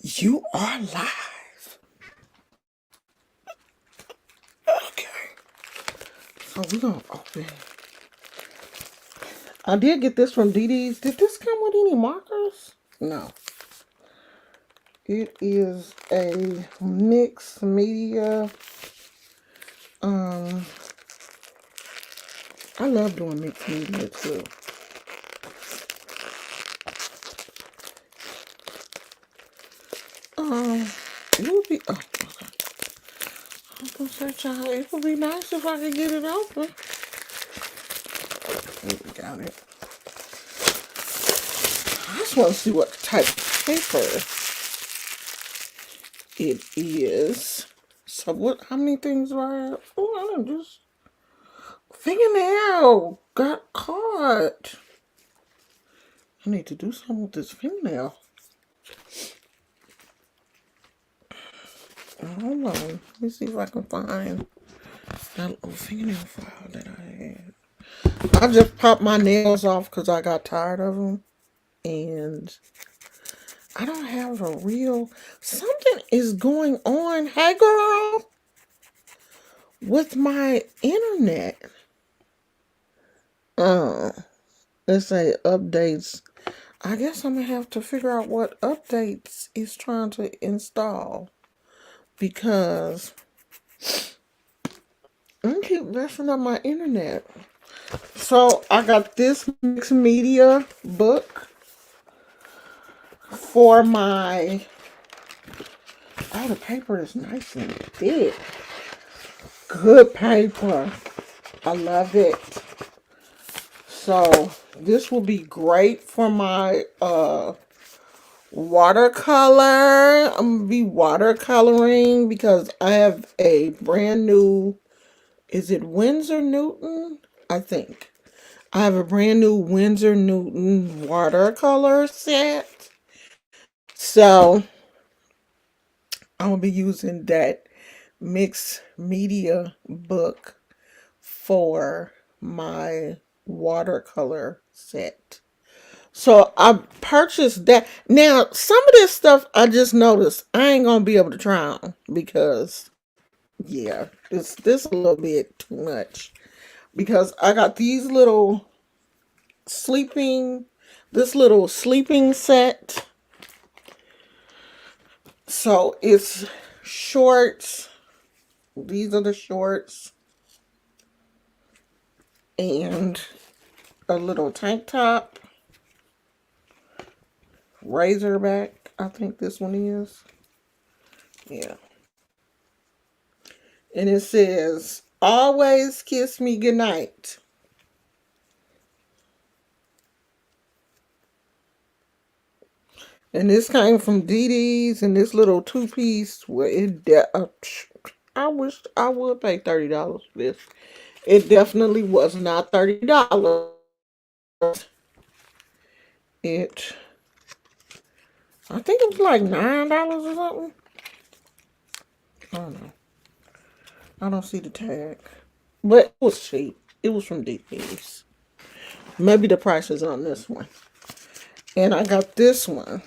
You are live. Okay. So we're gonna open. I did get this from DD's. Did this come with any markers? No. It is a mixed media. Um, I love doing mixed media too. Um, it would be. Oh, okay. I was gonna say, child, it would be nice if I could get it open. We got it. I just want to see what type of paper it is. So what? How many things do I have? Oh, I don't just fingernail got caught. I need to do something with this fingernail. Hold on. Let me see if I can find that little fingernail file that I had. I just popped my nails off because I got tired of them. And I don't have a real... Something is going on. Hey, girl. With my internet. Let's say updates. I guess I'm going to have to figure out what updates it's trying to install. Because I keep messing up my internet. So I got this mixed media book for my... Oh, the paper is nice and thick. Good paper. I love it. So this will be great for my watercolor. I'm gonna be watercoloring because I have a brand new, is it Winsor Newton? I think. I have a brand new Winsor Newton watercolor set. So I'm gonna be using that mixed media book for my watercolor set. So I purchased that. Now, some of this stuff I just noticed I ain't gonna be able to try on because yeah, this a little bit too much. Because I got these little sleeping this little sleeping set. So it's shorts. These are the shorts. And a little tank top. Razorback, I think this one is. Yeah. And it says, always kiss me goodnight. And this came from DD's, and this little two-piece, where I wish I would pay $30 for this. It definitely was not $30. It, I think it was like $9 or something. I don't know. I don't see the tag. But it was cheap. It was from DD's. Maybe the price is on this one. And I got this one.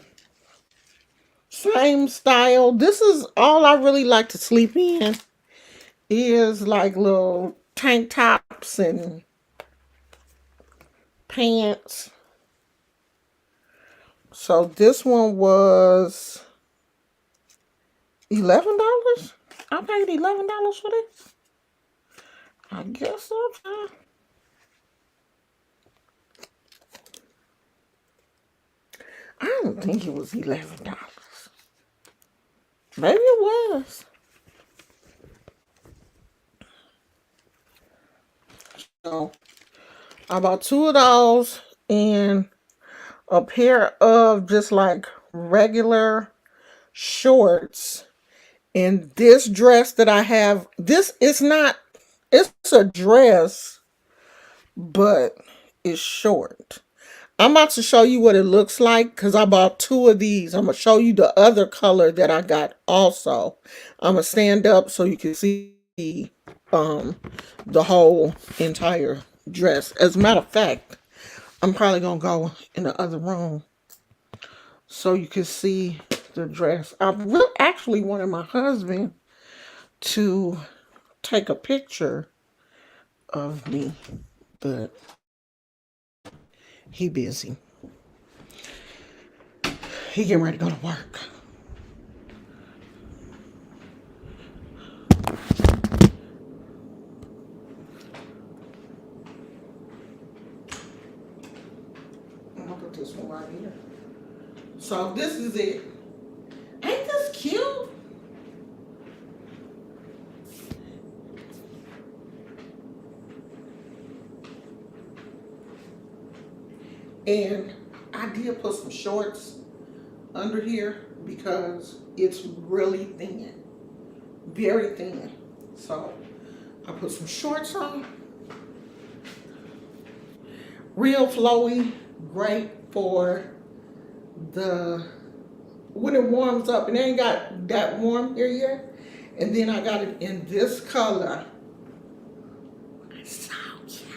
Same style. This is all I really like to sleep in. Is like little tank tops and pants. So this one was $11. I paid $11 for this. I guess so. I don't think it was $11. Maybe it was. So I bought two of those and a pair of just like regular shorts. And this dress that I have, this is not, it's a dress, but it's short. I'm about to show you what it looks like because I bought two of these. I'm going to show you the other color that I got also. I'm going to stand up so you can see um, the whole entire dress. As a matter of fact, I'm probably going to go in the other room so you can see the dress. I really actually wanted my husband to take a picture of me, but he busy. He getting ready to go to work. I'm gonna put this one right here. So this is it. Ain't this cute? And I did put some shorts under here because it's really thin, very thin. So I put some shorts on, real flowy, great for the when it warms up. And it ain't got that warm here yet. And then I got it in this color. So cute.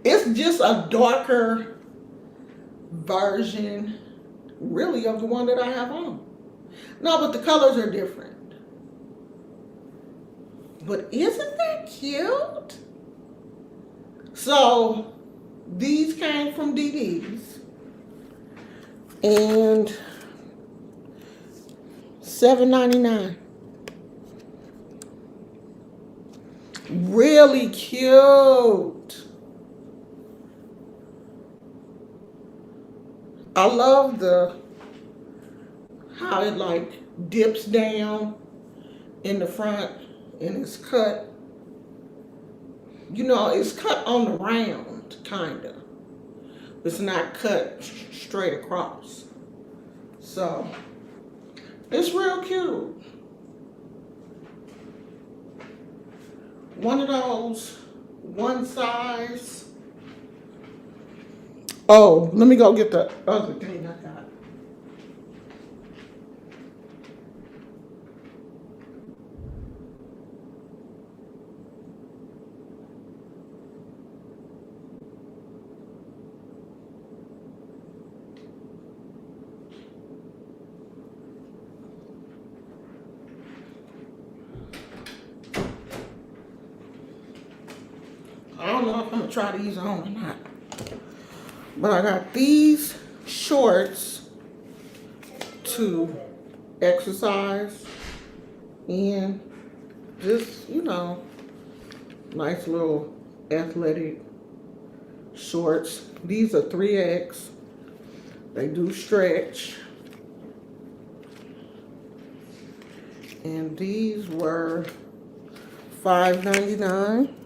It's just a darker version, really, of the one that I have on. No, but the colors are different. But isn't that cute? So these came from DD's, and $7.99. Really cute. I love how it like dips down in the front and it's cut. You know, it's cut on the round, kinda. It's not cut straight across. So it's real cute. One of those one size. Oh, let me go get the other thing I got. I don't know if I'm gonna try these on or not. But I got these shorts to exercise in. Just, nice little athletic shorts. These are 3X. They do stretch. And these were $5.99.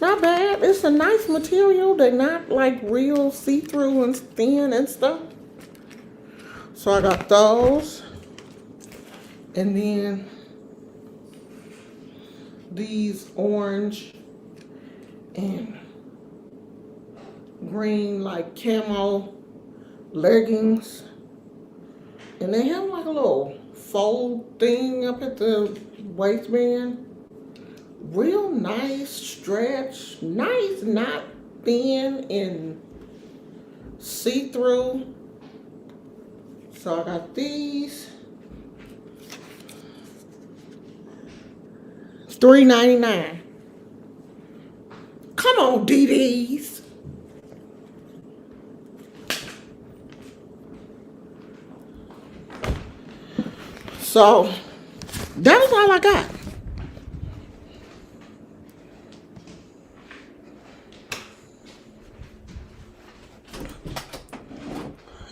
Not bad. It's a nice material. They're not like real see-through and thin and stuff. So I got those. And then these orange and green like camo leggings. And they have like a little fold thing up at the waistband. Real nice stretch. Nice, not thin and see-through. So I got these. $3.99. Come on, DD's. So that was all I got.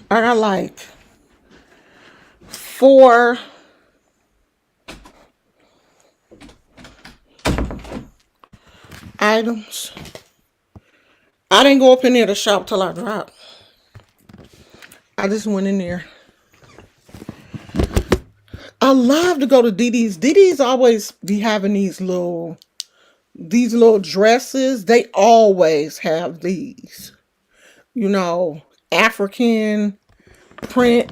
I got like 4 items. I didn't go up in there to shop till I dropped. I just went in there. I love to go to DD's. DD's always be having these little dresses. They always have these. African print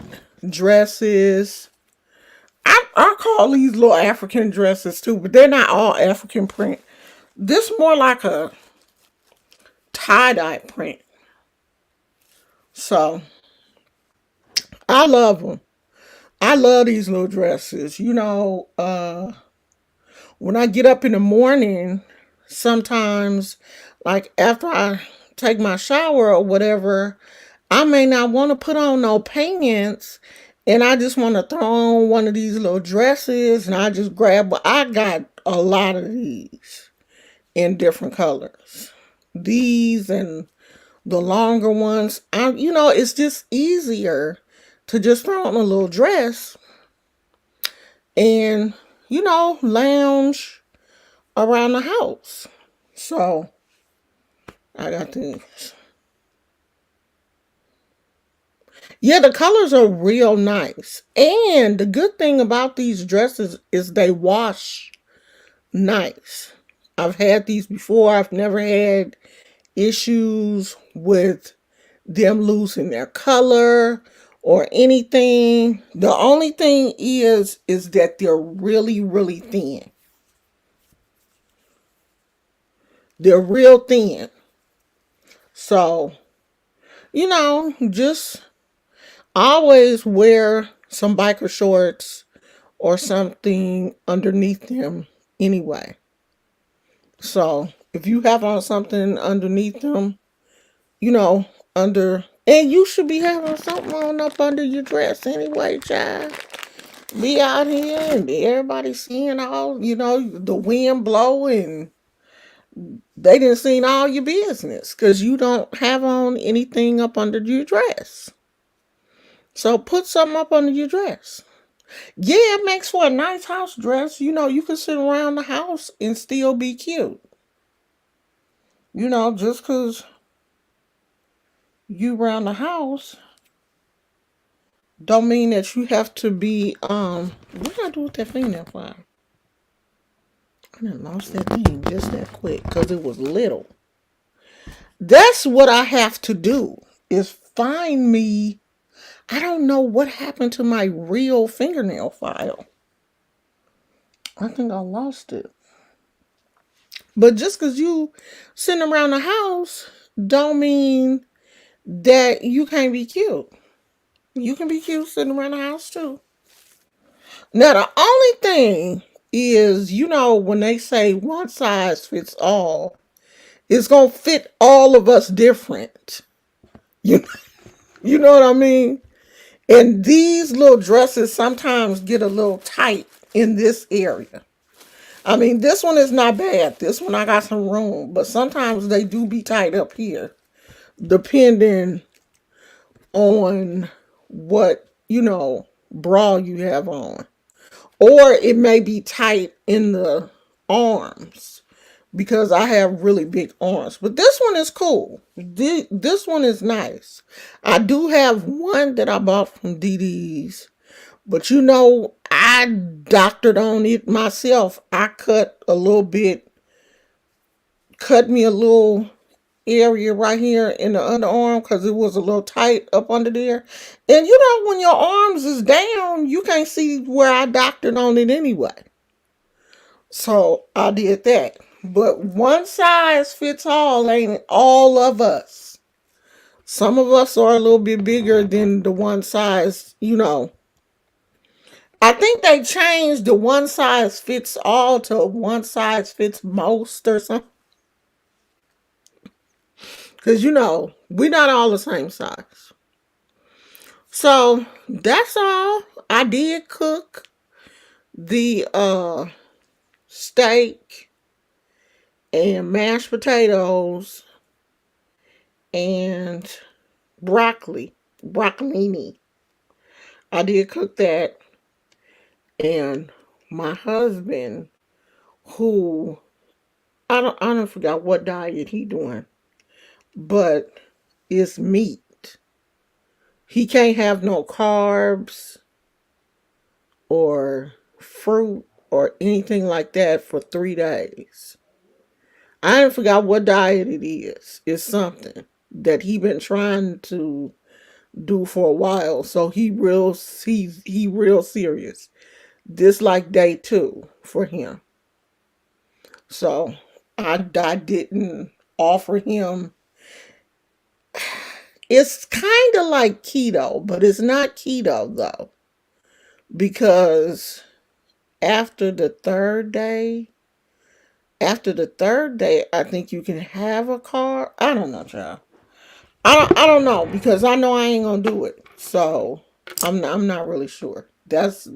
dresses. I call these little African dresses too, but they're not all African print. This more like a tie-dye print. So I love them. I love these little dresses. When I get up in the morning, sometimes, like after I take my shower or whatever, I may not want to put on no pants, and I just want to throw on one of these little dresses, and I just grab. I got a lot of these in different colors. These and the longer ones. It's just easier to just throw on a little dress and lounge around the house. So I got these. Yeah, the colors are real nice. And the good thing about these dresses is they wash nice. I've had these before. I've never had issues with them losing their color or anything. The only thing is that they're really, really thin. They're real thin. So, just always wear some biker shorts or something underneath them anyway. So, if you have on something underneath them, you know, and you should be having something on up under your dress anyway, child. Be out here and everybody seeing all, the wind blowing. They didn't see all your business because you don't have on anything up under your dress. So put something up under your dress. Yeah, it makes for a nice house dress. You can sit around the house and still be cute. Just because you around the house don't mean that you have to be, what did I do with that fingernail file? I done lost that thing just that quick because it was little. That's what I have to do is find me. I don't know what happened to my real fingernail file. I think I lost it. But just because you sitting around the house don't mean that you can't be cute. You can be cute sitting around the house too. Now the only thing is, when they say one size fits all, it's gonna fit all of us different. You, you know what I mean? And these little dresses sometimes get a little tight in this area. I mean, this one is not bad. This one I got some room, but sometimes they do be tight up here, depending on what, bra you have on. Or it may be tight in the arms because I have really big arms. But this one is cool. This one is nice. I do have one that I bought from DD's. But I doctored on it myself. I cut me a little area right here in the underarm because it was a little tight up under there. And when your arms is down, you can't see where I doctored on it anyway. So I did that. But one size fits all ain't all of us. Some of us are a little bit bigger than the one size, I think they changed the one size fits all to one size fits most or something. Because, we're not all the same size. So, that's all. I did cook the steak and mashed potatoes and broccolini. I did cook that. And my husband, who, I don't forget what diet he doing, but it's meat. He can't have no carbs or fruit or anything like that for 3 days. I don't forgot what diet it is. It's something that he been trying to do for a while. So he real serious. This like day 2 for him. So I didn't offer him. It's kind of like keto, but it's not keto though. because after the third day, I think you can have a car. I don't know, child. I don't know because I know I ain't gonna do it. So I'm not really sure. That's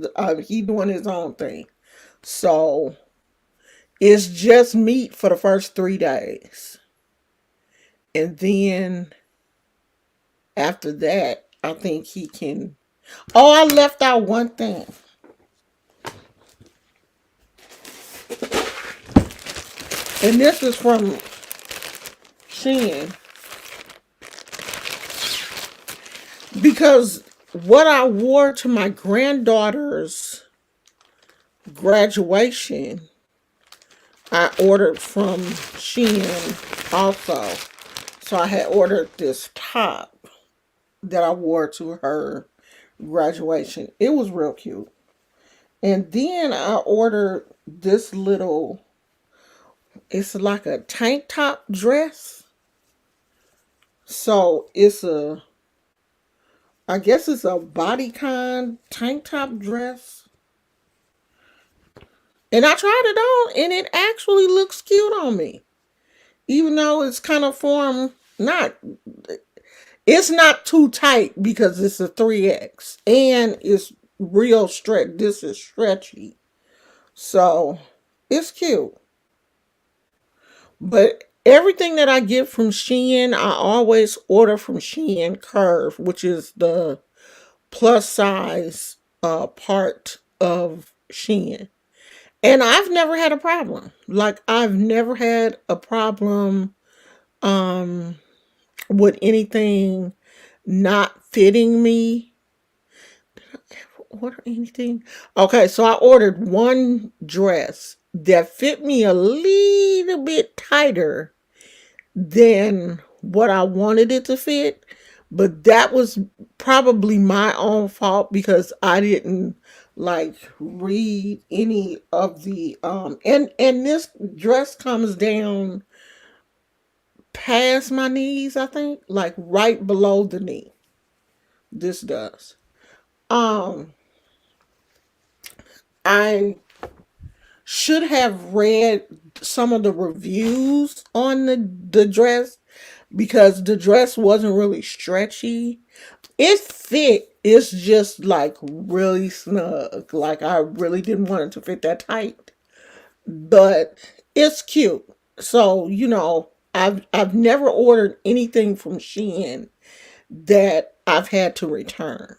he doing his own thing. So it's just meat for the first 3 days, and then after that, I think he can. Oh, I left out one thing, and this is from Shein because what I wore to my granddaughter's graduation, I ordered from Shein also. So I had ordered this top that I wore to her graduation. It was real cute. And then I ordered this little, it's like a tank top dress. So I guess it's a bodycon tank top dress. And I tried it on and it actually looks cute on me. Even though it's kind of form, not, it's not too tight because it's a 3X and it's real stretch. This is stretchy. So it's cute. But everything that I get from Shein, I always order from Shein Curve, which is the plus size part of Shein. And I've never had a problem. Like I've never had a problem um with anything not fitting me. Order anything? Okay, so I ordered one dress that fit me a little bit tighter than what I wanted it to fit, but that was probably my own fault because I didn't like read any of the and this dress comes down past my knees, I think, like right below the knee. This does. Um I should have read some of the reviews on the dress because the dress wasn't really stretchy. It fit. It's just like really snug. Like I really didn't want it to fit that tight. But it's cute. So, I've never ordered anything from Shein that I've had to return.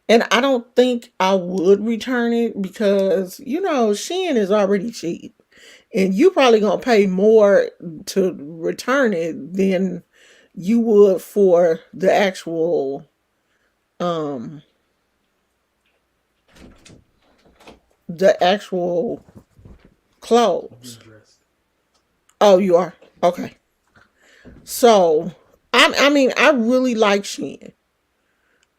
And I don't think I would return it because, Shein is already cheap. And you probably gonna pay more to return it than you would for um the actual clothes. Oh, you are? Okay. So I mean I really like Shein.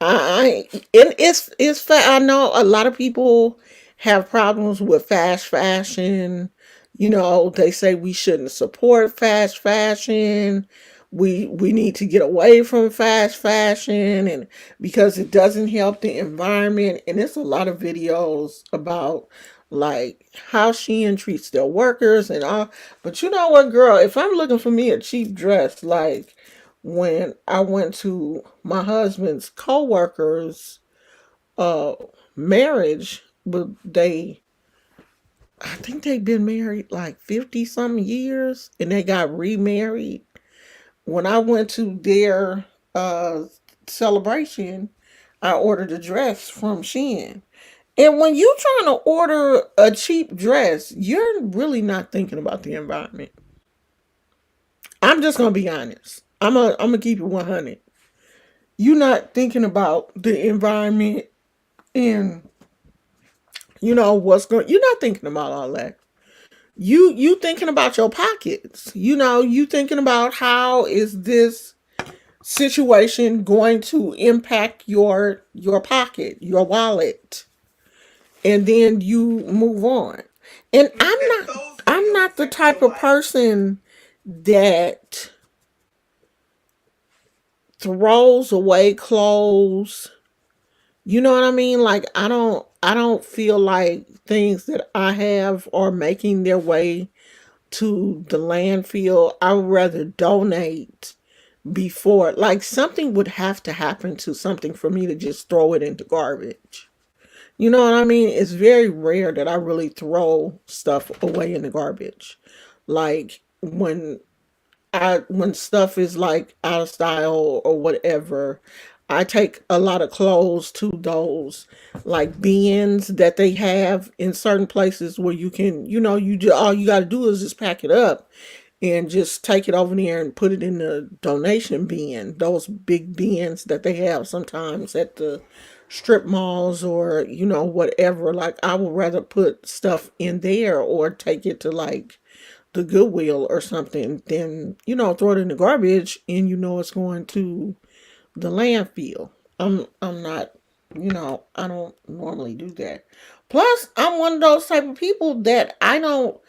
And I know a lot of people have problems with fast fashion. They say we shouldn't support fast fashion. We need to get away from fast fashion and because it doesn't help the environment. And there's a lot of videos about like how Shein treats their workers and all. But you know what, girl? If I'm looking for me a cheap dress, like when I went to my husband's co-workers uh marriage, but I think they've been married like 50 some years and they got remarried. When I went to their celebration, I ordered a dress from Shein. And when you trying to order a cheap dress, you're really not thinking about the environment. I'm just gonna be honest. I'm gonna keep it 100. You're not thinking about the environment and what's going. You're not thinking about all that. You thinking about your pockets. You thinking about how is this situation going to impact your pocket, your wallet, and then you move on. And I'm not the type of person that throws away clothes You know what I mean? Like I don't feel like things that I have are making their way to the landfill. I would rather donate before, like, something would have to happen to something for me to just throw it into garbage. You know what I mean? It's very rare that I really throw stuff away in the garbage. Like when stuff is like out of style or whatever, I take a lot of clothes to those like bins that they have in certain places where you can, all you got to do is just pack it up and just take it over there and put it in the donation bin. Those big bins that they have sometimes at the strip malls or whatever. Like I would rather put stuff in there or take it to like the Goodwill or something than throw it in the garbage and it's going to the landfill. I'm not, I don't normally do that. Plus, I'm one of those type of people that I don't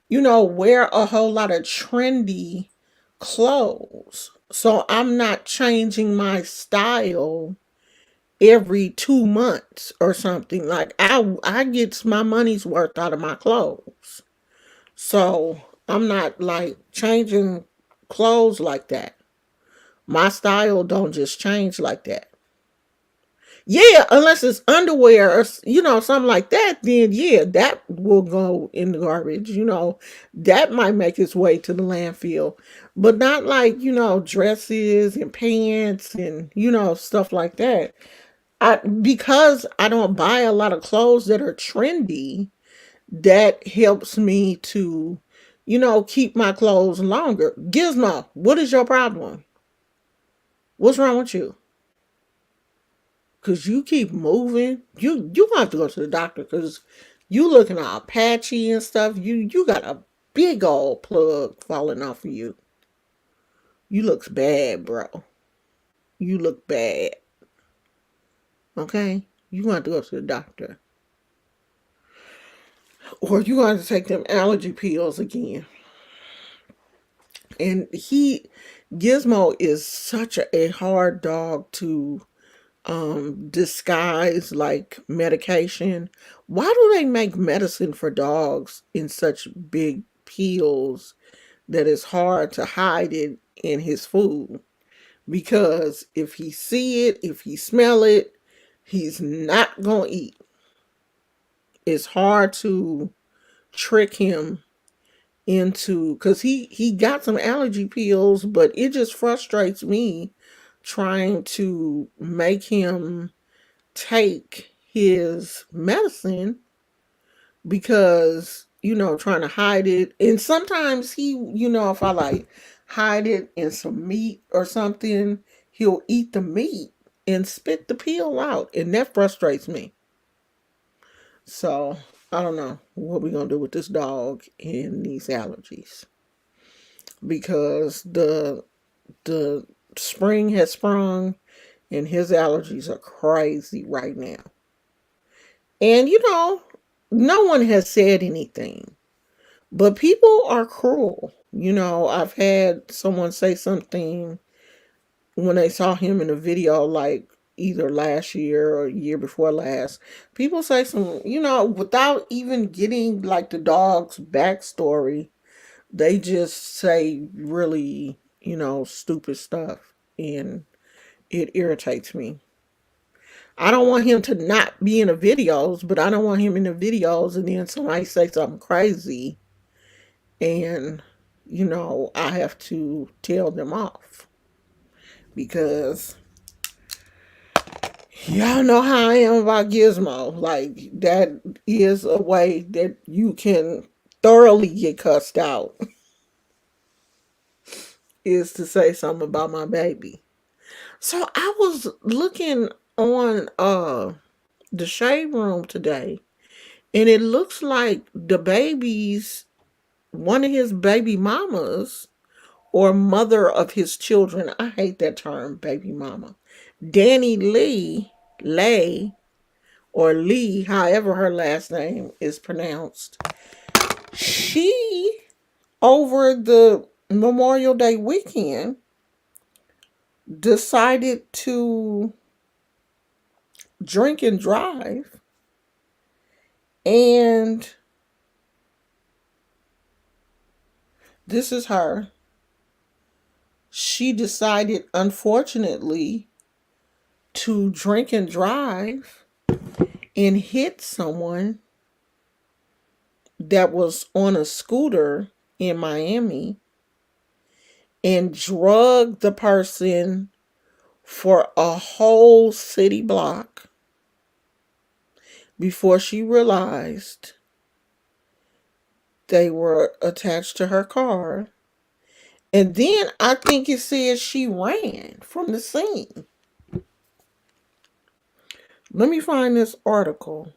wear a whole lot of trendy clothes. So I'm not changing my style every 2 months or something. Like I get my money's worth out of my clothes. So I'm not like changing clothes like that. My style don't just change like that. Yeah, unless it's underwear or something like that, then yeah, that will go in the garbage. That might make its way to the landfill, but not like dresses and pants and stuff like that. I Because I don't buy a lot of clothes that are trendy. That helps me to keep my clothes longer. Gizmo, what is your problem? What's wrong with you? Cause you keep moving. You gonna have to go to the doctor because you looking all patchy and stuff. You got a big old plug falling off of you. You looks bad, bro. You look bad. Okay? You gonna have to go to the doctor. Or you gonna have to take them allergy pills again. And Gizmo is such a hard dog to disguise like medication. Why do they make medicine for dogs in such big pills that it's hard to hide it in his food? Because if he see it, if he smell it, he's not gonna eat. It's hard to trick him into, because he got some allergy pills, but it just frustrates me trying to make him take his medicine because trying to hide it. And sometimes he, if I like hide it in some meat or something, he'll eat the meat and spit the peel out, and that frustrates me. So I don't know what we're gonna do with this dog and these allergies, because the spring has sprung and his allergies are crazy right now. And no one has said anything, but people are cruel. I've had someone say something when they saw him in a video, like either last year or year before last. People say some, without even getting like the dog's backstory, they just say really, stupid stuff. And it irritates me. I don't want him to not be in the videos, but I don't want him in the videos and then somebody say something crazy and I have to tell them off, because y'all know how I am about Gizmo. Like, that is a way that you can thoroughly get cussed out, is to say something about my baby. So I was looking on the shade room today, and it looks like the babies, one of his baby mamas or mother of his children. I hate that term, baby mama. Danny Lay, or Lee, however her last name is pronounced. She, over the Memorial Day weekend, decided to drink and drive. And this is her. She decided, unfortunately, to drink and drive and hit someone that was on a scooter in Miami and drug the person for a whole city block before she realized they were attached to her car. And then I think it says she ran from the scene. Let me find this article.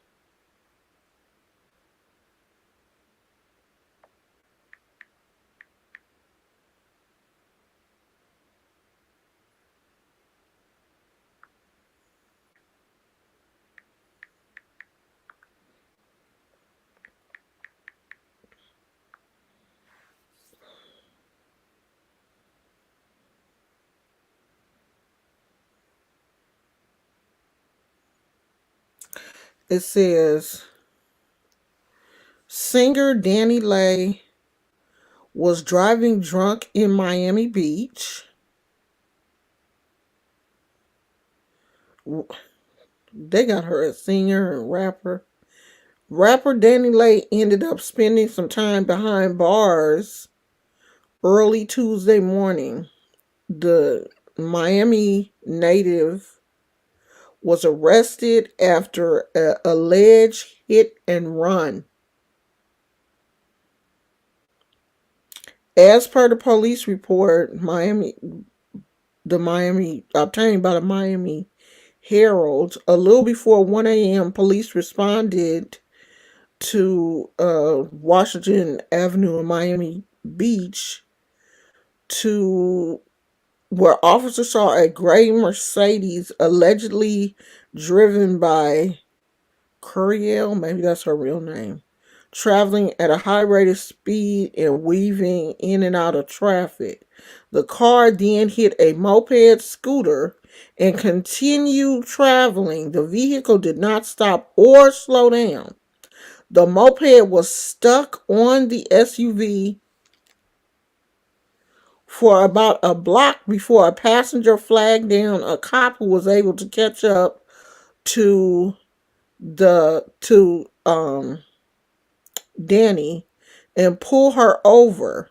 It says singer DaniLeigh was driving drunk in Miami Beach. They got her a singer and rapper. Rapper DaniLeigh ended up spending some time behind bars early Tuesday morning. The Miami native was arrested after an alleged hit and run. As per the police report, the Miami obtained by the Miami Herald, a little before 1 a.m., police responded to Washington Avenue in Miami Beach to where officers saw a gray Mercedes allegedly driven by Curiel, maybe that's her real name, traveling at a high rate of speed and weaving in and out of traffic. The car then hit a moped scooter and continued traveling. The vehicle did not stop or slow down. The moped was stuck on the SUV for about a block before a passenger flagged down a cop who was able to catch up to Danny and pull her over.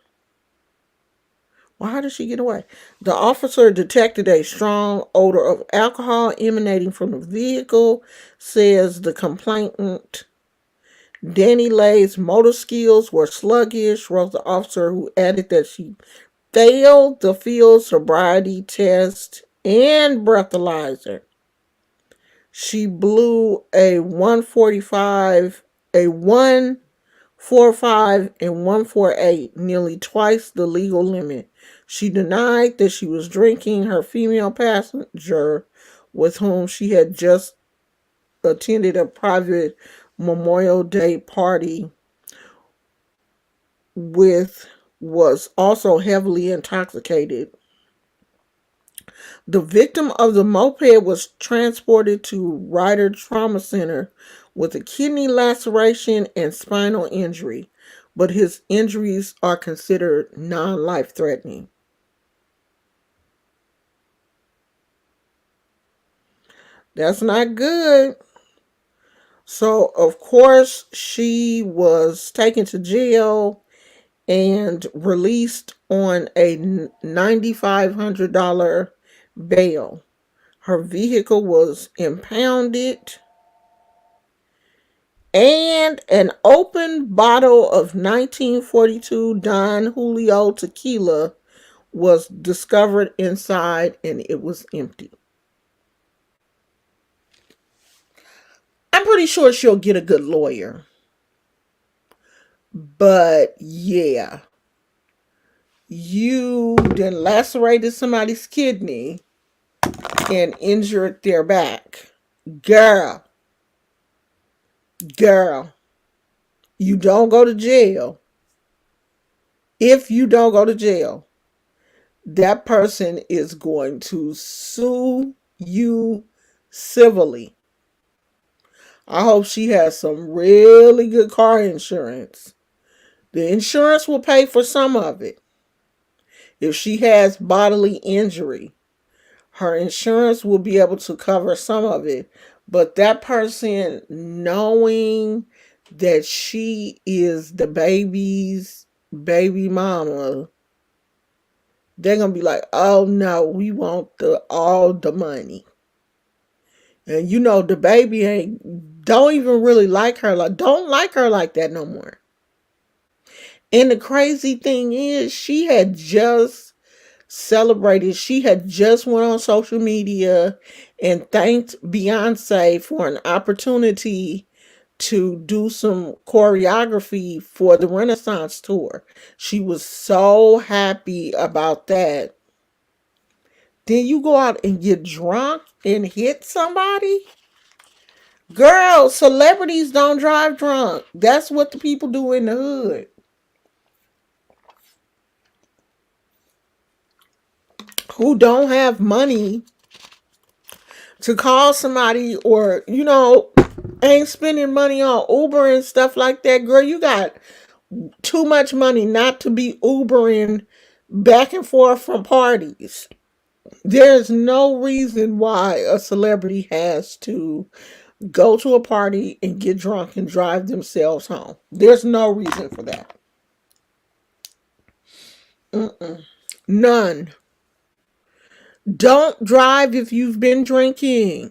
Well, how did she get away? The officer detected a strong odor of alcohol emanating from the vehicle, says the complainant. DaniLeigh's motor skills were sluggish, wrote the officer, who added that she failed the field sobriety test and breathalyzer. She blew a 145, a 145 and 148, nearly twice the legal limit. She denied that she was drinking. Her female passenger, with whom she had just attended a private Memorial Day party with, was also heavily intoxicated. The victim of the moped was transported to Ryder Trauma Center with a kidney laceration and spinal injury, but his injuries are considered non-life threatening. That's not good. So, of course, she was taken to jail and released on a $9,500 bail. Her vehicle was impounded, and an open bottle of 1942 Don Julio tequila was discovered inside, and it was empty. I'm pretty sure she'll get a good lawyer. But yeah, you then lacerated somebody's kidney and injured their back. Girl, girl, you don't go to jail. If you don't go to jail, that person is going to sue you civilly. I hope she has some really good car insurance. The insurance will pay for some of it. If she has bodily injury, her insurance will be able to cover some of it. But that person knowing that she is the baby's baby mama, they're gonna be like, oh no, we want the all the money. And you know the baby ain't don't even really like her, like don't like her like that no more. And the crazy thing is she had just celebrated, she had just went on social media and thanked Beyonce for an opportunity to do some choreography for the Renaissance tour. She was so happy about that. Then you go out and get drunk and hit somebody? Girl, celebrities don't drive drunk. That's what the people do in the hood who don't have money to call somebody, or, ain't spending money on Uber and stuff like that. Girl, you got too much money not to be Ubering back and forth from parties. There's no reason why a celebrity has to go to a party and get drunk and drive themselves home. There's no reason for that. Mm-mm. None. Don't drive if you've been drinking.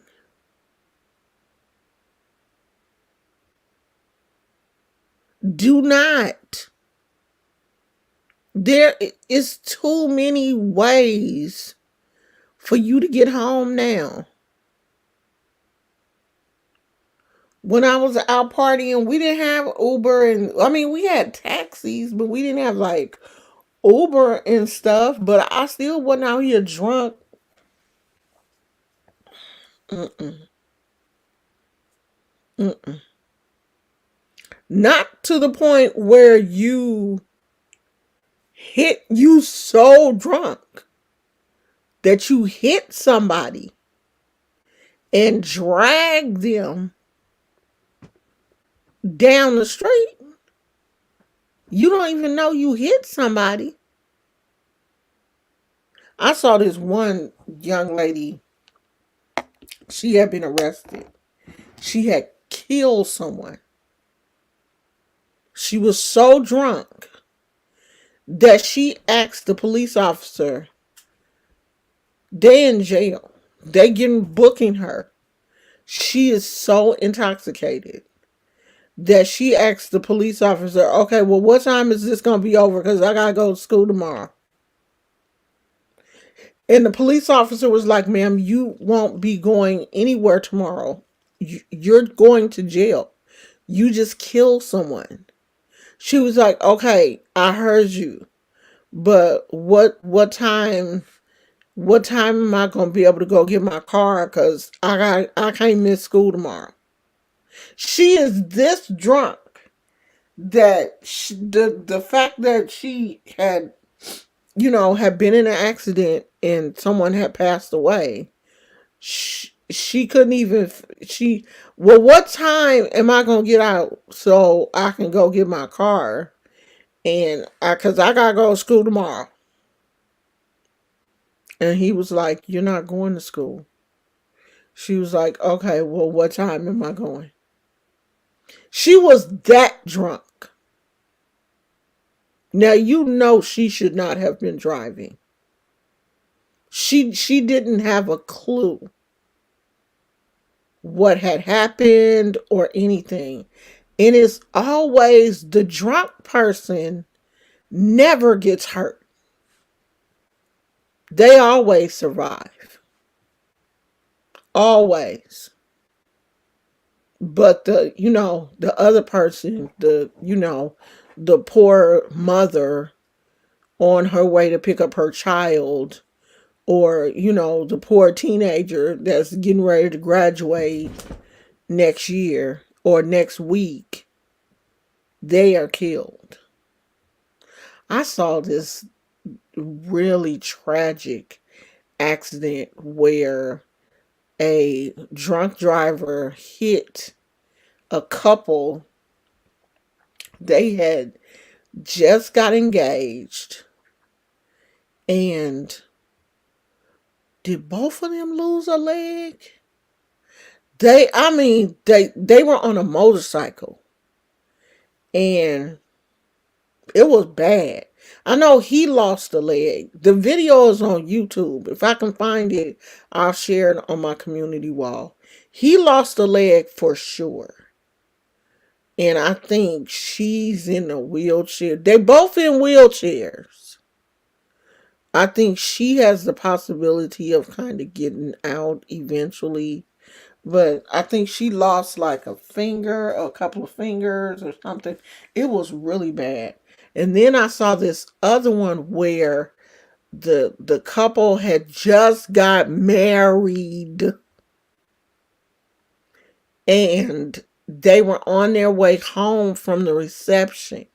Do not. There is too many ways for you to get home now. When I was out partying, we didn't have Uber, and I mean, we had taxis, but we didn't have like Uber and stuff. But I still wasn't out here drunk. Mm-mm, mm-mm. Not to the point where you so drunk that you hit somebody and drag them down the street. You don't even know you hit somebody. I saw this one young lady, she had been arrested. She had killed someone. She was so drunk that she asked the police officer, they in jail. They getting booking her. She is so intoxicated that she asked the police officer, okay, well, what time is this going to be over? Because I got to go to school tomorrow. And the police officer was like, ma'am, you won't be going anywhere tomorrow. You're going to jail. You just killed someone. She was like, okay, I heard you. But what time am I gonna be able to go get my car? Cause I can't miss school tomorrow. She is this drunk that the fact that she had had been in an accident and someone had passed away. She couldn't even she well, what time am I gonna get out so I can go get my car? And cause I gotta go to school tomorrow. And he was like, you're not going to school. She was like, okay, well, what time am I going? She was that drunk. Now you know she should not have been driving. She didn't have a clue what had happened or anything. And it's always the drunk person never gets hurt. They always survive. Always. But the other person, the poor mother on her way to pick up her child, or the poor teenager that's getting ready to graduate next year or next week, they are killed. I saw this really tragic accident where a drunk driver hit a couple, they had just got engaged, and did both of them lose a leg? They were on a motorcycle, and it was bad. I know he lost a leg. The video is on YouTube. If I can find it, I'll share it on my community wall. He lost a leg for sure. And I think she's in a wheelchair. They both in wheelchairs. I think she has the possibility of kind of getting out eventually. But I think she lost like a finger, a couple of fingers or something. It was really bad. And then I saw this other one where the couple had just got married, and they were on their way home from the reception,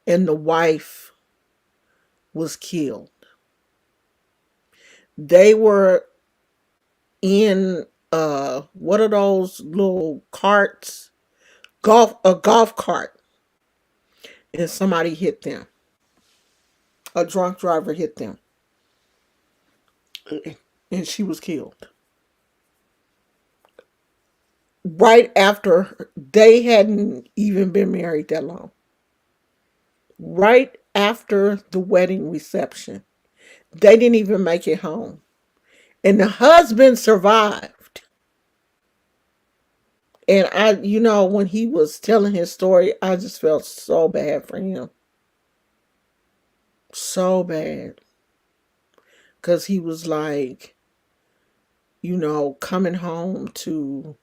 and the wife was killed. They were in what are those little carts? A golf cart, and somebody hit them. A drunk driver hit them, and she was killed. Right after, they hadn't even been married that long. Right after the wedding reception, they didn't even make it home. And the husband survived. And when he was telling his story, I just felt so bad for him. So bad. Because he was like, coming home to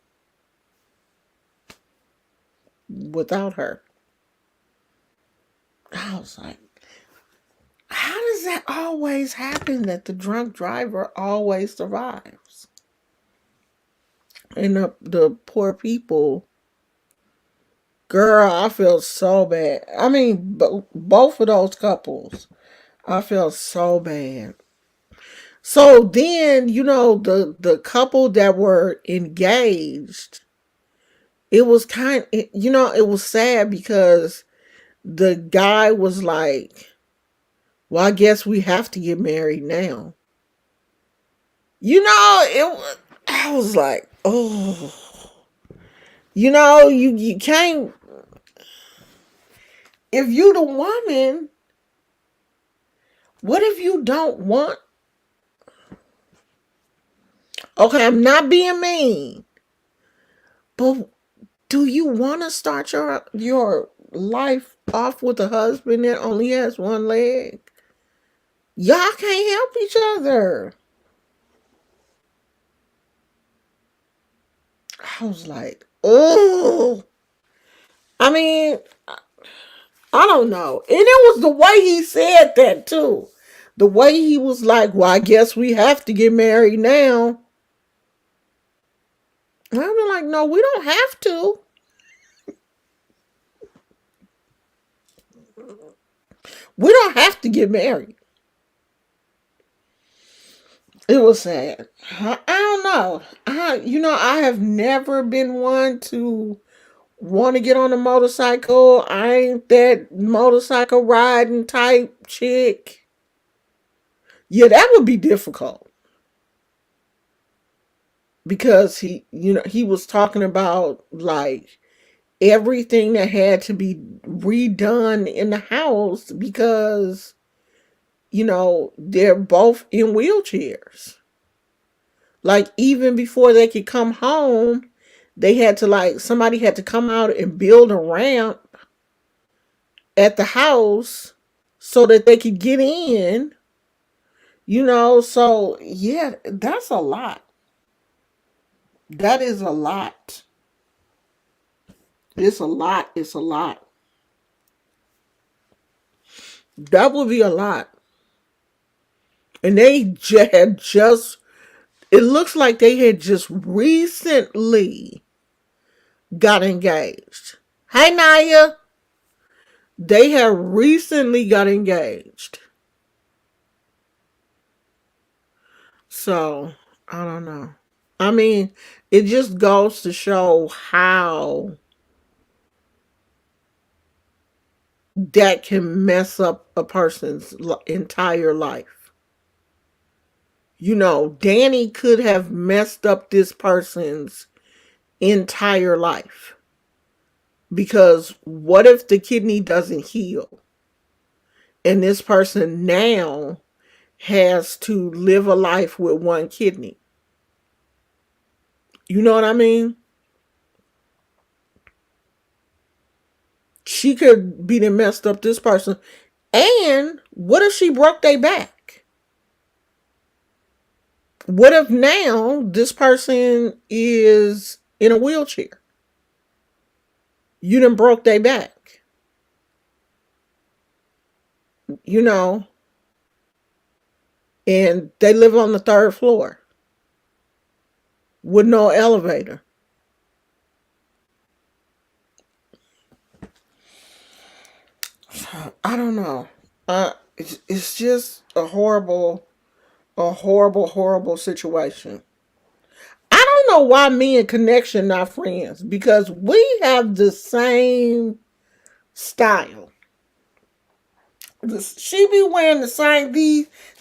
without her. I was like, how does that always happen that the drunk driver always survives? And the poor people, girl, I feel so bad. I mean, both of those couples, I feel so bad. So then, the couple that were engaged, it was it was sad because the guy was like, well, I guess we have to get married now. I was like, oh, you can't, if you the woman, what if you don't want, okay, I'm not being mean, but do you want to start your life off with a husband that only has one leg? Y'all can't help each other. I was like, oh, I mean, I don't know. And it was the way he said that too. The way he was like, well, I guess we have to get married now. And I'd be like, no, we don't have to. We don't have to get married. It was sad. I don't know. I have never been one to want to get on a motorcycle. I ain't that motorcycle riding type chick. Yeah, that would be difficult. Because he was talking about like everything that had to be redone in the house because they're both in wheelchairs. Like even before they could come home, they had to somebody had to come out and build a ramp at the house so that they could get in. So yeah, that's a lot. That is a lot. It's a lot. It's a lot. That would be a lot. And had just, it looks like they had just recently got engaged. Hey, Naya. They have recently got engaged. So, I don't know. I mean, It just goes to show how that can mess up a person's entire life. You know, Danny could have messed up this person's entire life. Because what if the kidney doesn't heal? And this person now has to live a life with one kidney. You know what I mean? She could be the messed up this person. And what if she broke their back? What if now this person is in a wheelchair? You done broke their back. You know, and they live on the third floor with no elevator. I don't know. It's just a horrible, horrible situation. I don't know why me and Connection not friends because we have the same style. She be wearing the same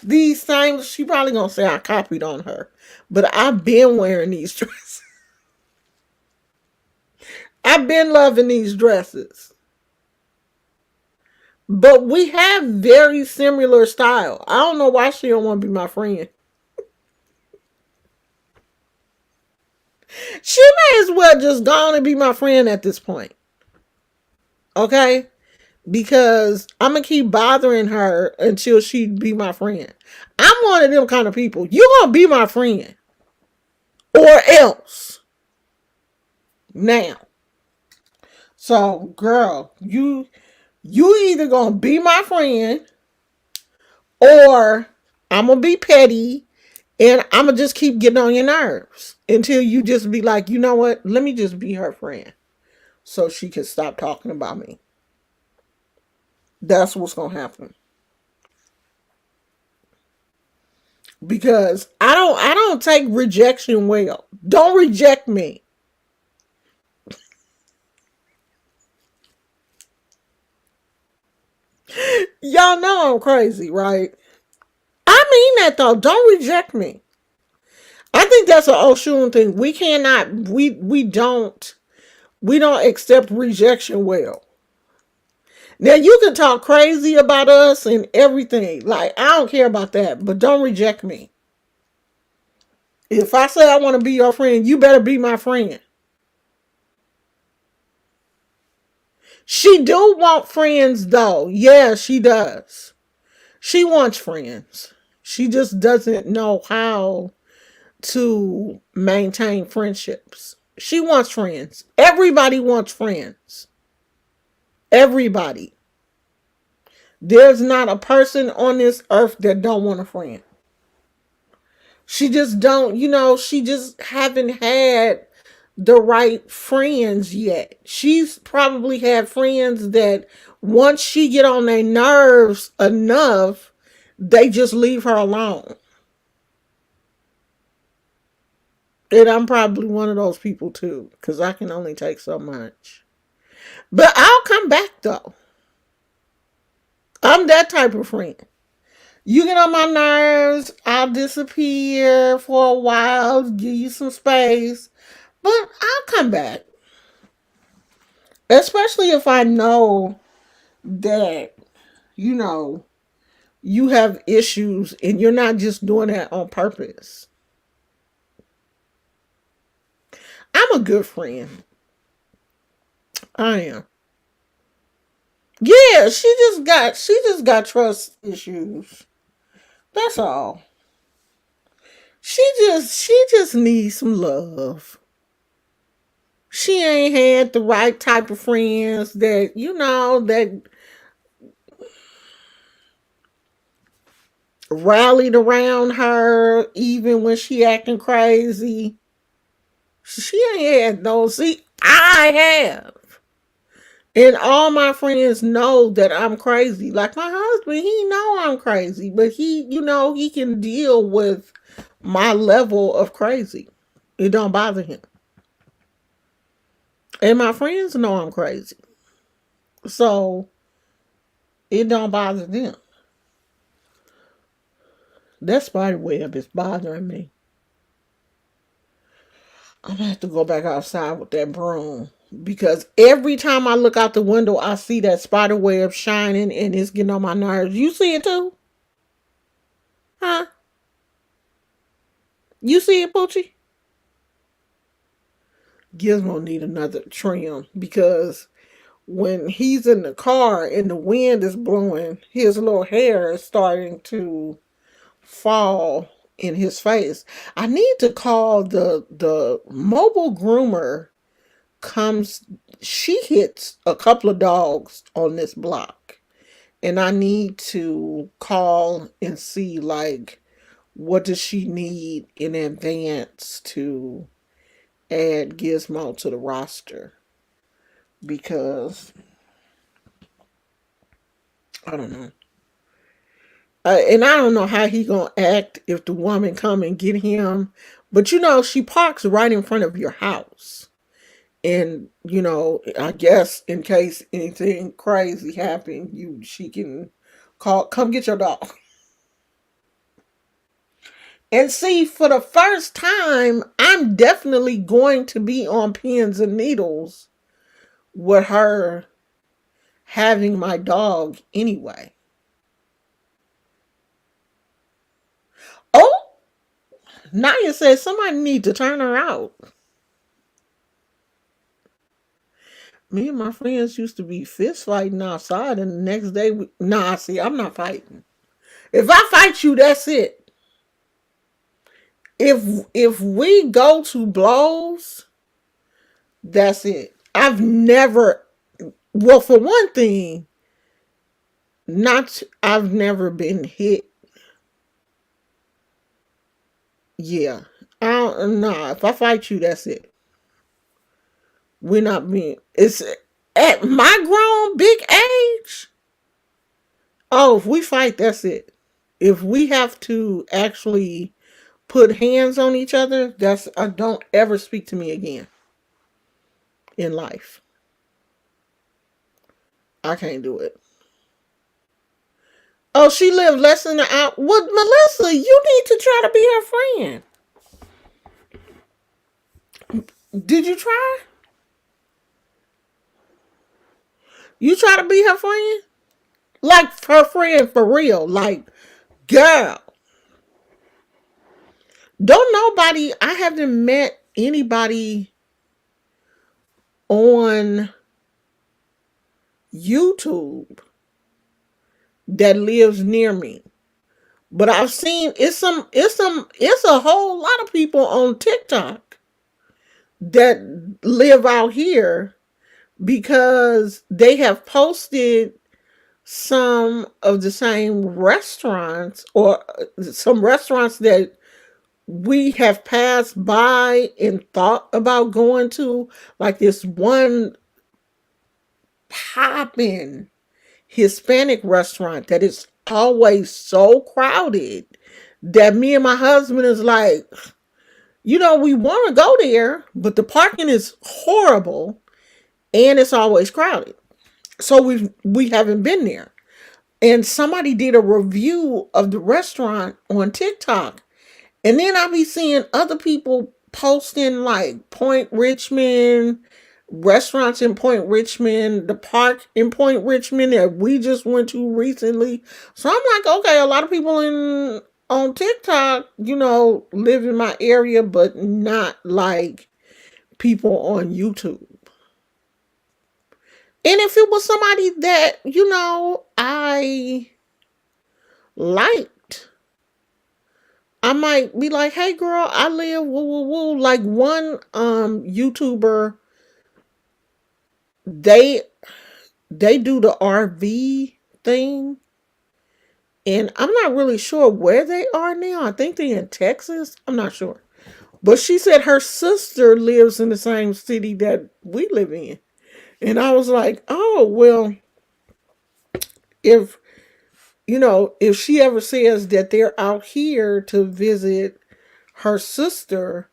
these same. She probably gonna say I copied on her, but I've been wearing these dresses. I've been loving these dresses. But we have very similar style. I don't know why she don't want to be my friend. She may as well just go on and be my friend at this point. Okay? Because I'm gonna keep bothering her until she be my friend. I'm one of them kind of people. You gonna be my friend. Or else. Now. So, girl, you either gonna be my friend or I'm gonna be petty and I'm gonna just keep getting on your nerves until you just be like, you know what? Let me just be her friend so she can stop talking about me. That's what's gonna happen. Because I don't take rejection well. Don't reject me. Y'all know I'm crazy, right? I mean that though. Don't reject me. I think that's an Oshun thing. We cannot. We don't accept rejection well. Now you can talk crazy about us and everything. Like I don't care about that, but don't reject me. If I say I want to be your friend, you better be my friend. She do want friends though. Yeah, she does. She wants friends. She just doesn't know how to maintain friendships. She wants friends. Everybody wants friends. Everybody. There's not a person on this earth that don't want a friend. She just don't, she just haven't had the right friends yet. She's probably had friends that once she get on their nerves enough, they just leave her alone. And I'm probably one of those people too, because I can only take so much. But I'll come back though. I'm that type of friend. You get on my nerves, I'll disappear for a while, give you some space, but I'll come back. Especially if I know that, you know, you have issues and you're not just doing that on purpose. I'm a good friend. I am. Yeah, she just got trust issues. That's all. She just needs some love. She ain't had the right type of friends that rallied around her even when she acting crazy. She ain't had those. See, I have. And all my friends know that I'm crazy. Like my husband, he know I'm crazy, but he can deal with my level of crazy. It don't bother him. And my friends know I'm crazy. So it don't bother them. That spider web is bothering me. I'm gonna have to go back outside with that broom. Because every time I look out the window, I see that spider web shining and it's getting on my nerves. You see it too? Huh? You see it, Poochie? Gizmo need another trim because when he's in the car and the wind is blowing, his little hair is starting to fall in his face. I need to call the mobile groomer comes she hits a couple of dogs on this block. And I need to call and see like what does she need in advance to add Gizmo to the roster because I don't know. And I don't know how he gonna act if the woman come and get him. But she parks right in front of your house. And I guess in case anything crazy happen, she can come get your dog. And see, for the first time, I'm definitely going to be on pins and needles with her having my dog anyway. Oh, Naya says somebody need to turn her out. Me and my friends used to be fist fighting outside, and the next day, nah, see, I'm not fighting. If I fight you, that's it. If we go to blows, that's it. Well, for one thing, I've never been hit. Yeah. I don't, nah, if I fight you, that's it. We're not being, it's at my grown big age. Oh, if we fight, that's it. If we have to actually put hands on each other, don't ever speak to me again in life. I can't do it. Oh, she lived less than an hour. Well, Melissa, you need to try to be her friend. Did you try? You try to be her friend? Like her friend for real. Like, girl. I haven't met anybody on YouTube that lives near me. But I've seen it's a whole lot of people on TikTok that live out here because they have posted some of the same restaurants or some restaurants that we have passed by and thought about going to, like this one poppin' Hispanic restaurant that is always so crowded that me and my husband is like, we want to go there, but the parking is horrible and it's always crowded. So we haven't been there. And somebody did a review of the restaurant on TikTok. And then I'll be seeing other people posting like Point Richmond, restaurants in Point Richmond, the park in Point Richmond that we just went to recently. So I'm like, okay, a lot of people on TikTok, live in my area, but not like people on YouTube. And if it was somebody that, I liked, I might be like, hey girl, I live woo woo woo. Like one YouTuber, they do the RV thing. And I'm not really sure where they are now. I think they're in Texas. I'm not sure. But she said her sister lives in the same city that we live in. And I was like, oh, well, if, if she ever says that they're out here to visit her sister,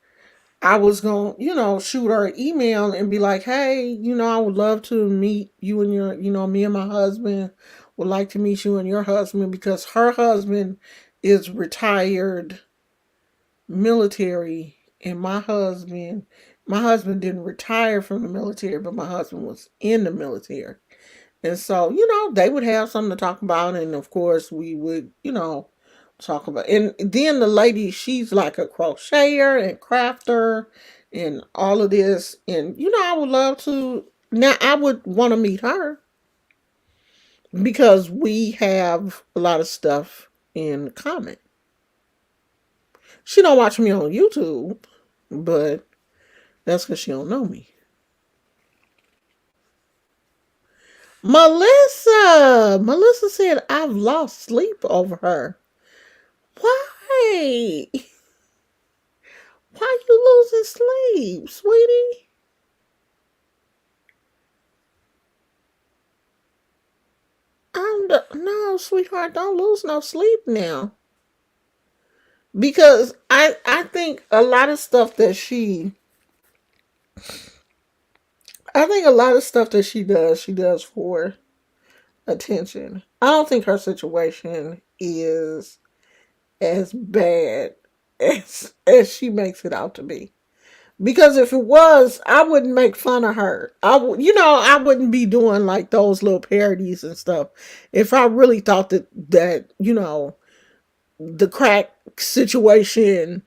I was going to, shoot her an email and be like, hey, I would love to meet you and me and my husband would like to meet you and your husband because her husband is retired military and my husband didn't retire from the military, but my husband was in the military. And so, they would have something to talk about. And of course, we would, talk about. And then the lady, she's like a crocheter and crafter and all of this. And, I would love to. Now, I would want to meet her because we have a lot of stuff in common. She don't watch me on YouTube, but that's because she don't know me. Melissa said I've lost sleep over her. Why? Why you losing sleep, sweetie? No, sweetheart, don't lose no sleep now. Because I think a lot of stuff that she does for attention. I don't think her situation is as bad as she makes it out to be. Because if it was, I wouldn't make fun of her. I wouldn't be doing like those little parodies and stuff. If I really thought that the crack situation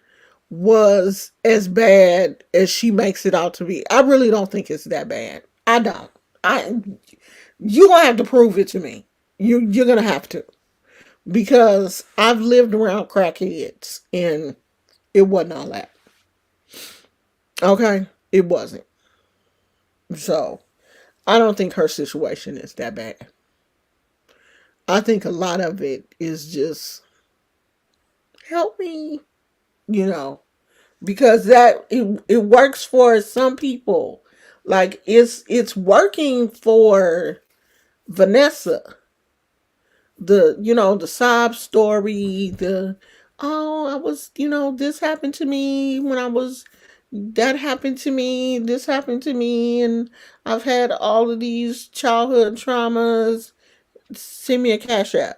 was as bad as she makes it out to be. I really don't think it's that bad. I don't. I You gonna have to prove it to me. You're gonna have to because I've lived around crackheads and it wasn't all that. Okay, it wasn't. So I don't think her situation is that bad. I think a lot of it is just help me, you know, because it works for some people. Like it's working for Vanessa. The sob story, the oh, I was, this happened to me when I was that happened to me, this happened to me, and I've had all of these childhood traumas. Send me a cash app.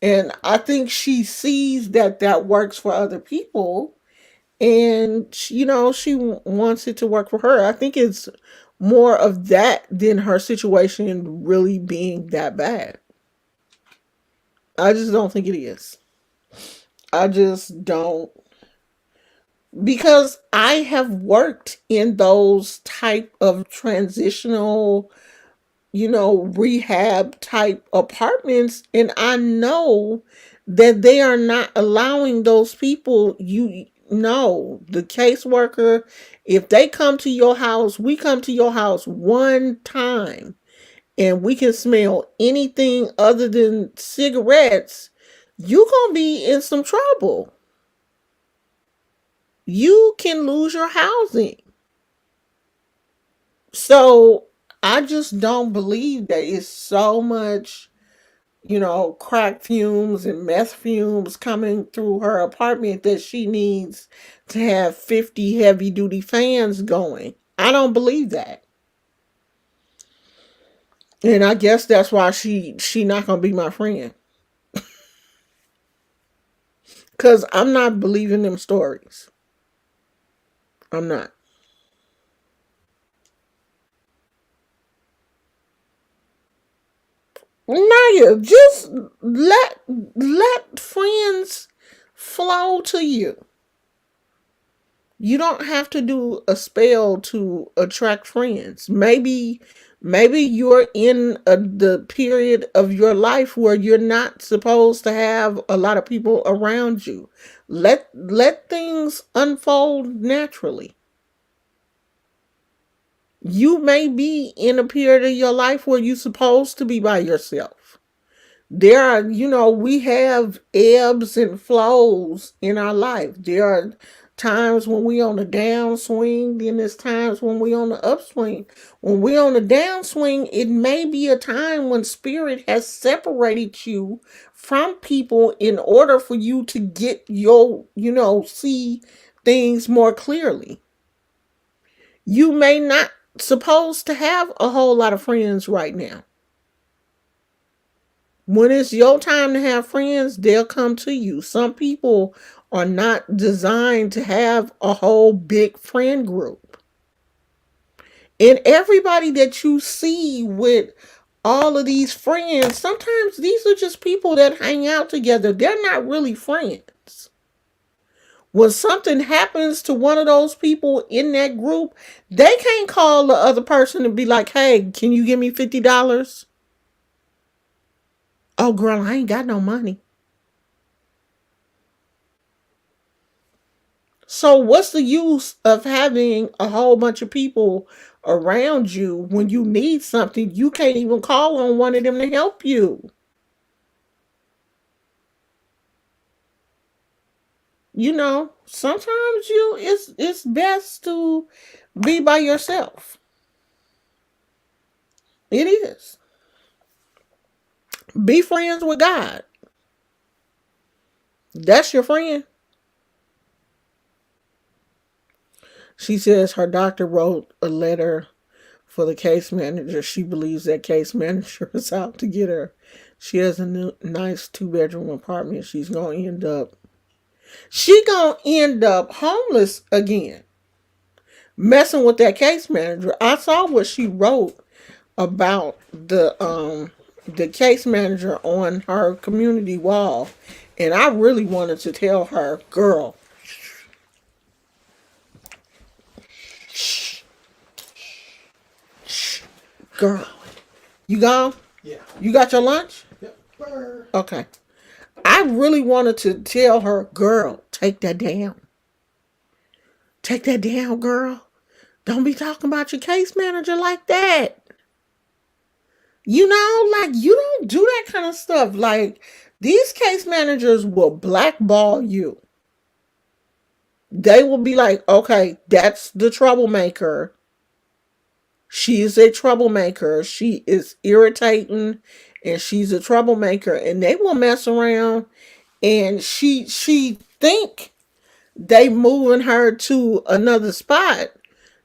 And I think she sees that works for other people, and she wants it to work for her. I think it's more of that than her situation really being that bad. I just don't think it is. I just don't, because I have worked in those type of transitional, rehab type apartments, and I know that they are not allowing those people. You know, the caseworker, if they come to your house, we come to your house one time and we can smell anything other than cigarettes, you gonna be in some trouble. You can lose your housing. So I just don't believe that it's so much, crack fumes and meth fumes coming through her apartment that she needs to have 50 heavy duty fans going. I don't believe that. And I guess that's why she not gonna be my friend. Cause I'm not believing them stories. I'm not. Naya, just let friends flow to you. You don't have to do a spell to attract friends. Maybe you're in the period of your life where you're not supposed to have a lot of people around you. Let things unfold naturally. You may be in a period of your life where you're supposed to be by yourself. There are, we have ebbs and flows in our life. There are times when we on the downswing, then there's times when we on the upswing. When we on the downswing, it may be a time when spirit has separated you from people in order for you to get your, see things more clearly. You may not supposed to have a whole lot of friends right now. When it's your time to have friends, they'll come to you. Some people are not designed to have a whole big friend group. And everybody that you see with all of these friends, sometimes these are just people that hang out together. They're not really friends. When something happens to one of those people in that group, they can't call the other person and be like, hey, can you give me $50? Oh, girl, I ain't got no money. So, what's the use of having a whole bunch of people around you when you need something? You can't even call on one of them to help you. Sometimes it's best to be by yourself. It is. Be friends with God. That's your friend. She says her doctor wrote a letter for the case manager. She believes that case manager is out to get her. She has a nice 2-bedroom apartment. She gonna end up homeless again, messing with that case manager. I saw what she wrote about the case manager on her community wall, and I really wanted to tell her, girl, shh, shh, girl, you gone? Yeah. You got your lunch? Yep. Okay. I really wanted to tell her, girl, take that down. Take that down, girl. Don't be talking about your case manager like that. Like you don't do that kind of stuff. Like these case managers will blackball you. They will be like, okay, that's the troublemaker. She is a troublemaker. She is irritating and she's a troublemaker. And they will mess around and she think they moving her to another spot.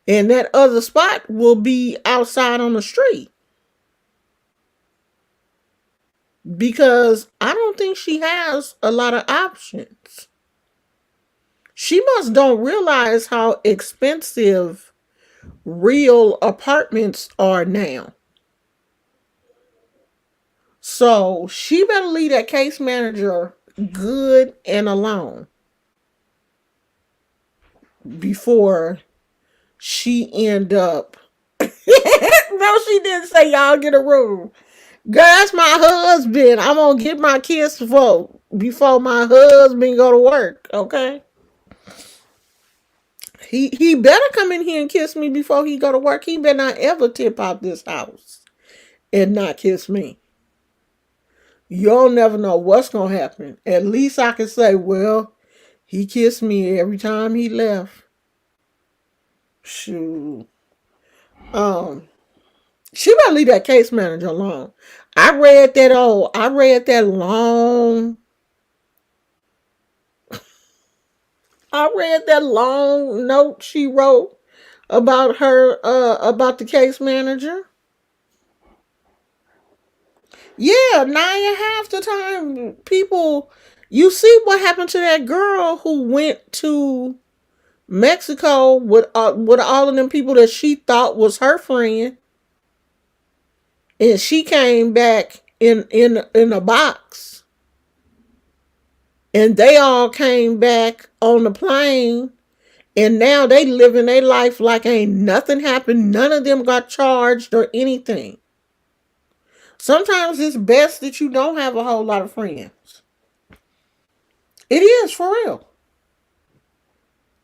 And that other spot will be outside on the street. Because I don't think she has a lot of options. She must don't realize how expensive real apartments are now. So she better leave that case manager good and alone before she end up. No, she didn't say y'all get a room. Girl, that's my husband. I'm gonna get my kiss before my husband go to work. Okay. He better come in here and kiss me before he go to work. He better not ever tip out this house and not kiss me. You'll never know what's gonna happen. At least I can say, well, he kissed me every time he left. Shoot. She better leave that case manager alone. I read that long note she wrote about her about the case manager. Yeah, Naya, half the time people, you see what happened to that girl who went to Mexico with all of them people that she thought was her friend, and she came back in a box, and they all came back on the plane, and now they living their life like ain't nothing happened. None of them got charged or anything. Sometimes it's best that you don't have a whole lot of friends. It is for real.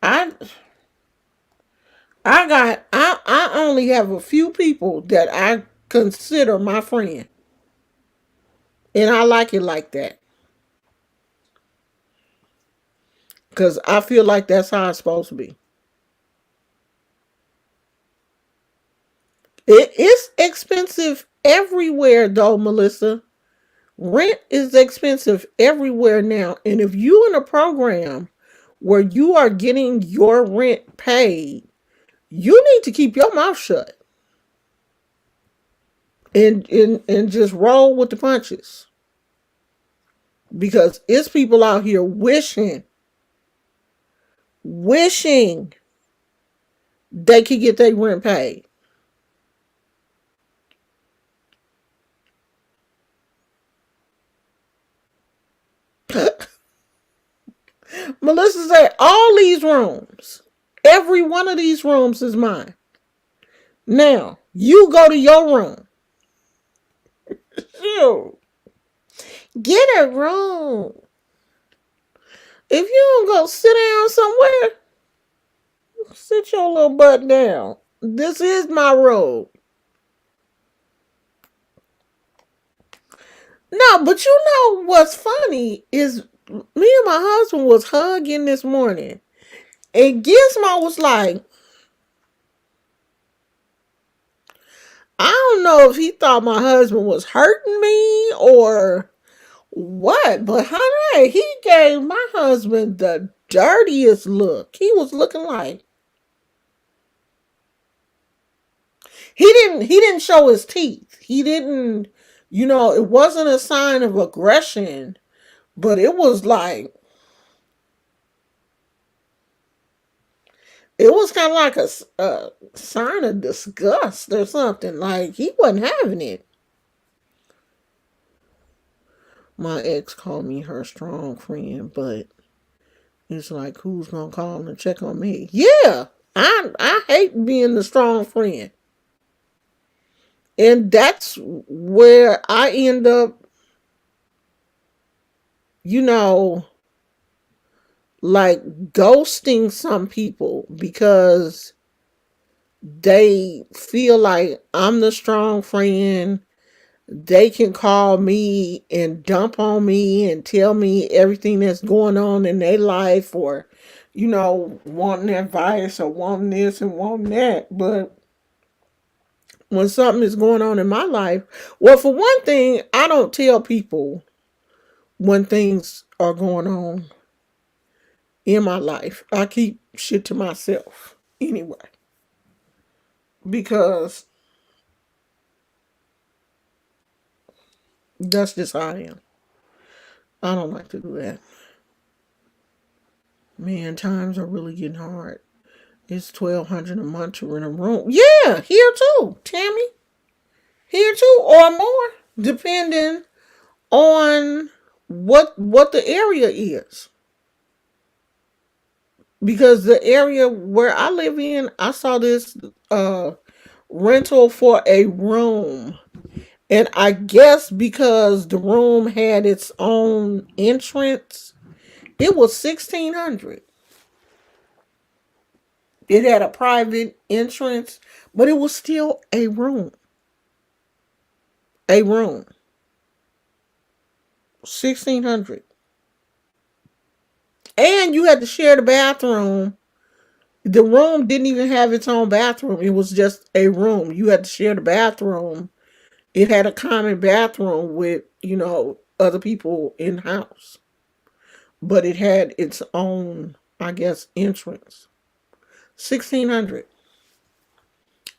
I I only have a few people that I consider my friend. And I like it like that. Cause I feel like that's how it's supposed to be. It is expensive everywhere though, Melissa. Rent is expensive everywhere now. And if you in a program where you are getting your rent paid, you need to keep your mouth shut and just roll with the punches. Because it's people out here wishing they could get their rent paid. Melissa said, all these rooms, every one of these rooms is mine. Now, you go to your room. Shoot. Get a room. If you don't go sit down somewhere, sit your little butt down. This is my room. No, but you know what's funny is me and my husband was hugging this morning. And Gizmo was like, I don't know if he thought my husband was hurting me or what, but honey, he gave my husband the dirtiest look. He was looking like he didn't show his teeth. He didn't, it wasn't a sign of aggression, but it was kind of like a sign of disgust or something. Like he wasn't having it. My ex called me her strong friend, but it's like, who's gonna call and check on me? Yeah, I hate being the strong friend, and that's where I end up, you know, like ghosting some people because they feel like I'm the strong friend. They can call me and dump on me and tell me everything that's going on in their life, or wanting advice or wanting this and wanting that. But when something is going on in my life, well, for one thing, I don't tell people when things are going on in my life. I keep shit to myself anyway, because that's just how I am. I don't like to do that. Man, times are really getting hard. It's 1,200 a month to rent a room. Yeah, here too, Tammy. Here too, or more, depending on what the area is. Because the area where I live in, I saw this rental for a room. And I guess because the room had its own entrance, it was 1,600. It had a private entrance, but it was still a room. A room. 1,600. And you had to share the bathroom. The room didn't even have its own bathroom. It was just a room. You had to share the bathroom. It had a common bathroom with, other people in the house. But it had its own, I guess, entrance. 1,600.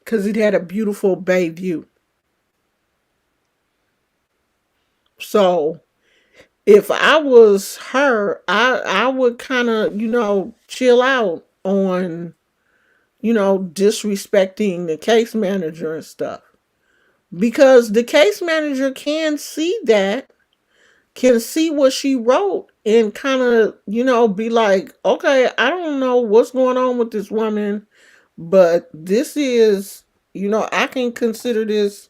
Because it had a beautiful bay view. So if I was her, I would kind of, chill out on, disrespecting the case manager and stuff. Because the case manager can see that, can see what she wrote, and kind of, be like, okay, I don't know what's going on with this woman, but this is, I can consider this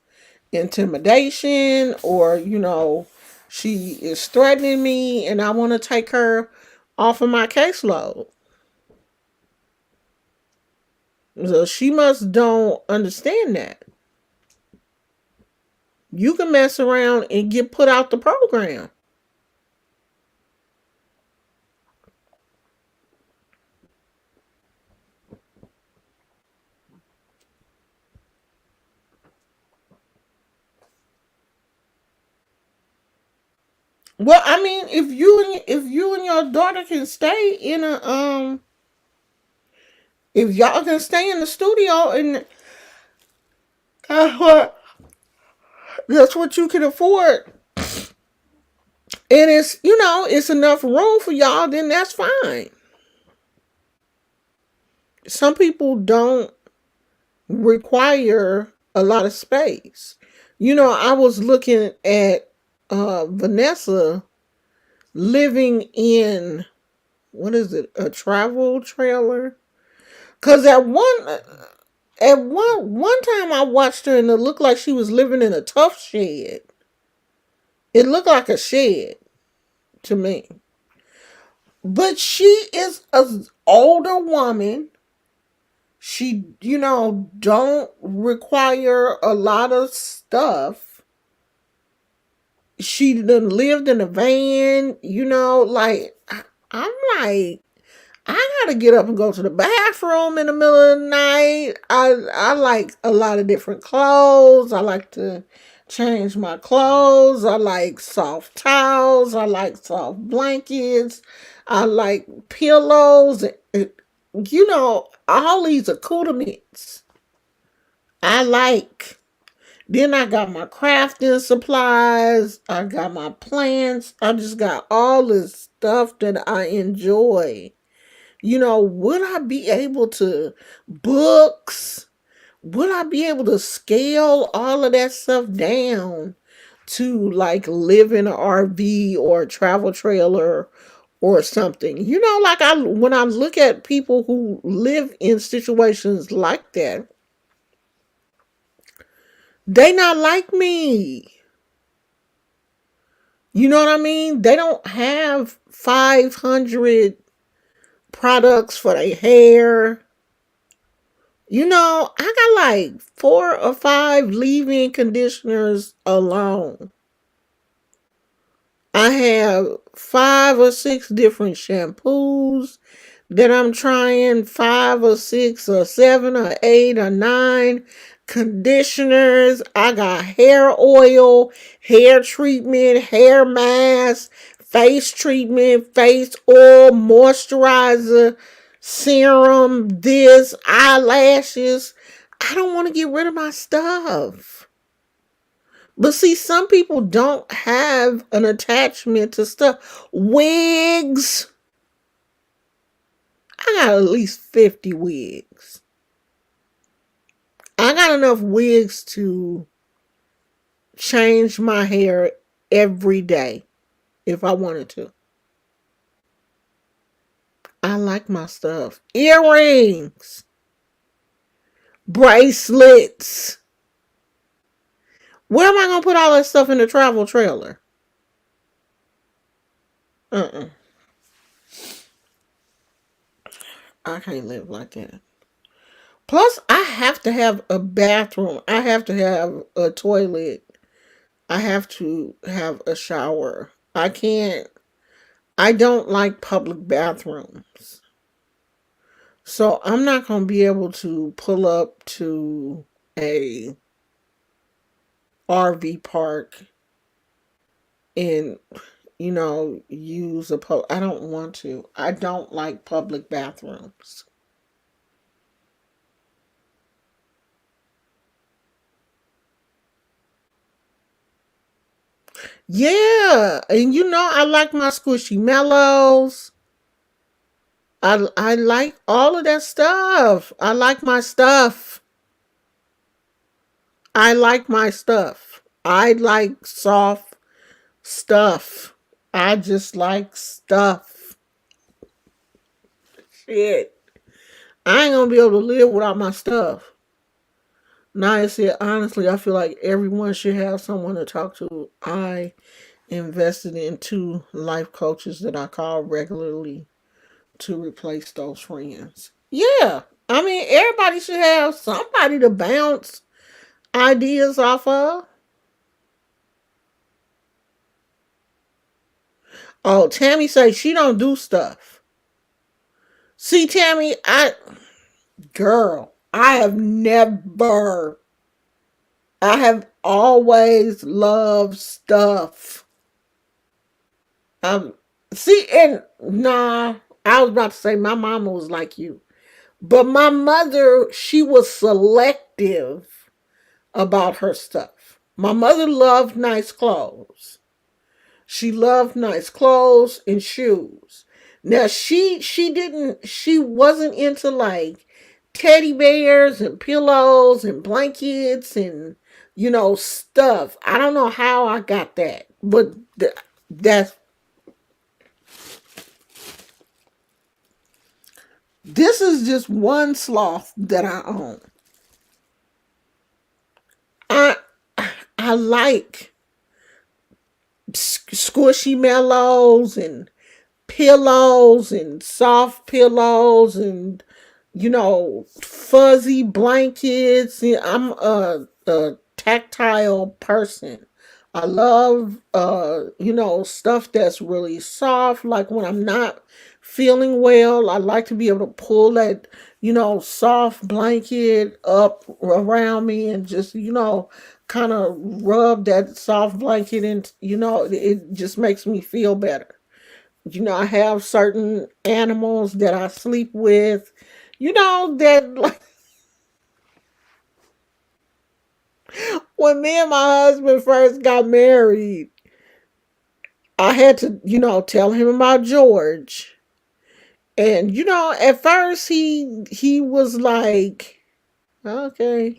intimidation, or, she is threatening me and I want to take her off of my caseload. So she must don't understand that. You can mess around and get put out the program. Well, I mean, if you and your daughter can stay in a if y'all can stay in the studio and what that's what you can afford, and it's enough room for y'all, then that's fine. Some people don't require a lot of space. I was looking at Vanessa living in, what is it, a travel trailer? Cause at one time I watched her and it looked like she was living in a tough shed. It looked like a shed to me. But she is an older woman. She, don't require a lot of stuff. She done lived in a van, like I'm like, I gotta get up and go to the bathroom in the middle of the night. I like a lot of different clothes. I like to change my clothes. I like soft towels. I like soft blankets. I like pillows. All these accoutrements I like. Then I got my crafting supplies. I got my plants. I just got all this stuff that I enjoy. Would I be able to books? Would I be able to scale all of that stuff down to like live in an RV or a travel trailer or something? Like when I look at people who live in situations like that, they not like me. You know what I mean? They don't have 500 products for their hair. I got like 4 or 5 leave-in conditioners alone. I have 5 or 6 different shampoos that I'm trying, 5 or 6 or 7 or 8 or 9 conditioners. I got hair oil, hair treatment, hair mask, face treatment, face oil, moisturizer, serum, this, eyelashes. I don't want to get rid of my stuff. But see, some people don't have an attachment to stuff. Wigs. I got at least 50 wigs. I got enough wigs to change my hair every day if I wanted to. I like my stuff. Earrings, bracelets. Where am I going to put all that stuff in the travel trailer? Uh-uh. I can't live like that. Plus, I have to have a bathroom. I have to have a toilet. I have to have a shower. I don't like public bathrooms. So I'm not going to be able to pull up to a RV park and, use I don't want to. I don't like public bathrooms. Yeah, and I like my squishy mellows. I like all of that stuff. I like my stuff. I like my stuff. I like soft stuff. I just like stuff. Shit. I ain't gonna be able to live without my stuff. Now I said honestly, I feel like everyone should have someone to talk to. I invested in 2 life coaches that I call regularly to replace those friends. Yeah. I mean, everybody should have somebody to bounce ideas off of. Oh, Tammy says she don't do stuff. See, Tammy, I have never, I have always loved stuff. Um, see, and nah, I was about to say my mama was like you, but my mother, she was selective about her stuff. My mother loved nice clothes. She loved nice clothes and shoes. Now she wasn't into like teddy bears and pillows and blankets and stuff. I don't know how I got that, but that's this is just one sloth that I own. I I like squishy mellows and pillows and soft pillows and fuzzy blankets. Yeah, I'm a tactile person. I love stuff that's really soft. Like when I'm not feeling well, I like to be able to pull that soft blanket up around me and just kind of rub that soft blanket, and it just makes me feel better. I have certain animals that I sleep with, that like when me and my husband first got married, I had to, tell him about George. And at first he was like, okay,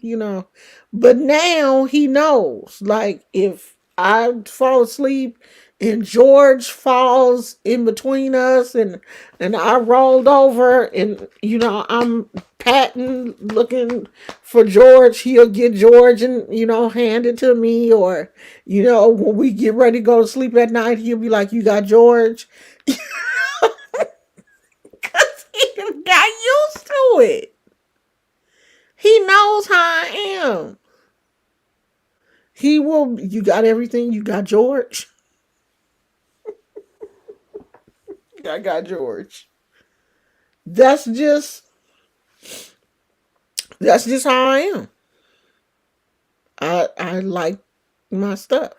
but now he knows. Like if I fall asleep and George falls in between us, and I rolled over, and I'm patting looking for George, he'll get George and hand it to me. Or when we get ready to go to sleep at night, he'll be like, you got George. He got used to it. He knows how I am. He will. You got everything. You got George. I got George. That's just that's just how I am. I like my stuff.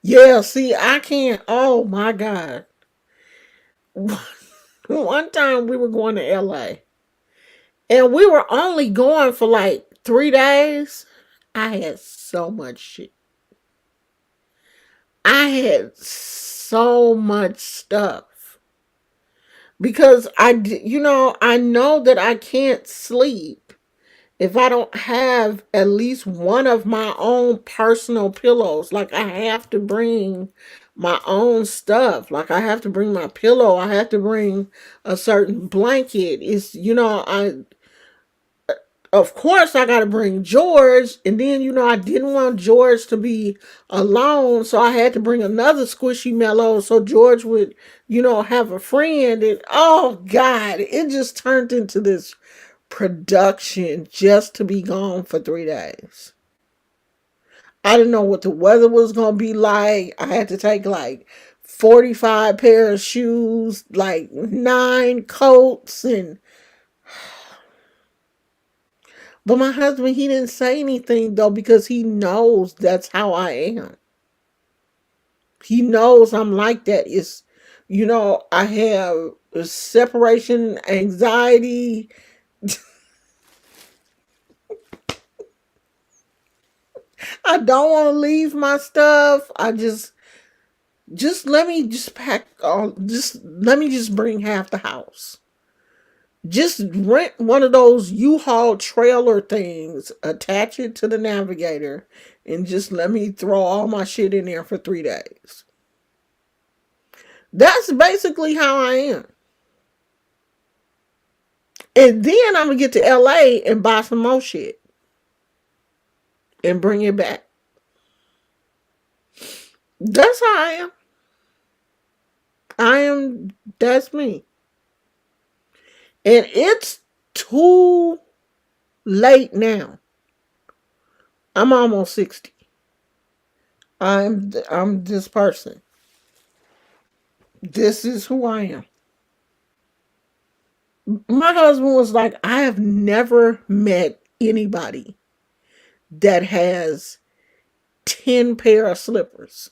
Yeah. See, I can't. Oh my god. One time we were going to LA, and we were only going for like 3 days. I had so much shit. I had so much stuff because I know that I can't sleep if I don't have at least one of my own personal pillows. Like I have to bring my own stuff. Like I have to bring my pillow. I have to bring a certain blanket. It's I of course I gotta bring George, and then I didn't want George to be alone, so I had to bring another squishy mellow so George would, have a friend. And oh god, it just turned into this production just to be gone for 3 days. I didn't know what the weather was gonna be like. I had to take like 45 pair of shoes, like 9 coats, and but my husband, he didn't say anything though because he knows that's how I am. He knows I'm like that. It's, I have separation anxiety. I don't want to leave my stuff. Just let me just pack all, just let me just bring half the house. Just rent one of those U-Haul trailer things, attach it to the Navigator, and just let me throw all my shit in there for 3 days. That's basically how I am. And then I'm gonna get to LA and buy some more shit and bring it back. That's how I am. That's me. And it's too late now. I'm almost 60. I'm this person. This is who I am. My husband was like, I have never met anybody that has 10 pair of slippers.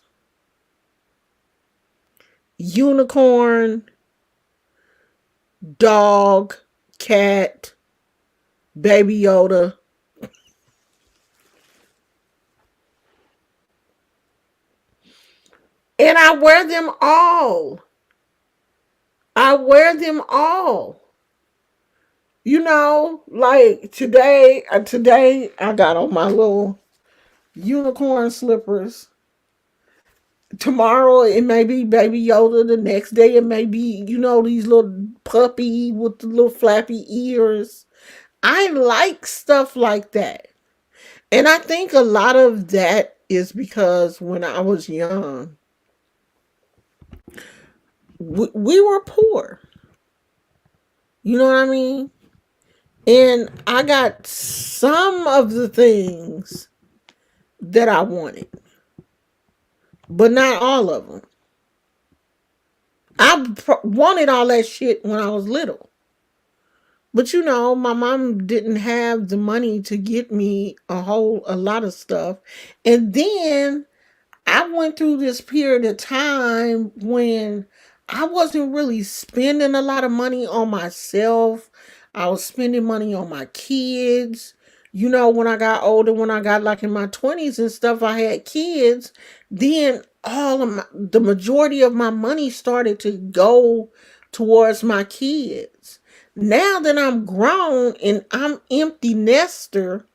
Unicorn, dog, cat, baby Yoda. And I wear them all. I wear them all. Like today I got on my little unicorn slippers. Tomorrow it may be Baby Yoda. The next day it may be, these little puppy with the little flappy ears. I like stuff like that. And I think a lot of that is because when I was young, we were poor. You know what I mean? And I got some of the things that I wanted, but not all of them. Wanted all that shit when I was little. But my mom didn't have the money to get me a lot of stuff. And then I went through this period of time when I wasn't really spending a lot of money on myself. I was spending money on my kids. When I got older, when I got like in my 20s and stuff, I had kids. Then the majority of my money started to go towards my kids. Now that I'm grown and I'm an empty nester,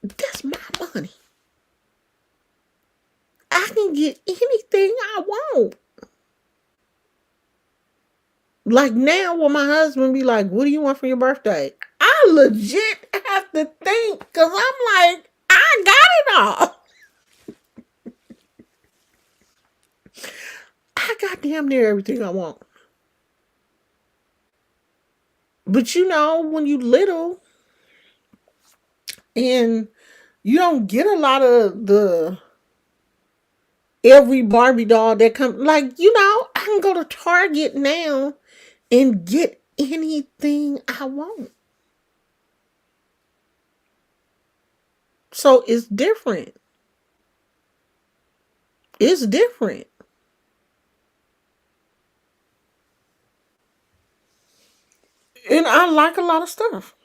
that's my money. I can get anything I want. Like now, when my husband be like, "What do you want for your birthday?" I legit have to think because I'm like, I got it all. I got damn near everything I want. But when you little and you don't get a lot of the every Barbie doll that comes, like, I can go to Target now and get anything I want. So it's different. It's different. And I like a lot of stuff.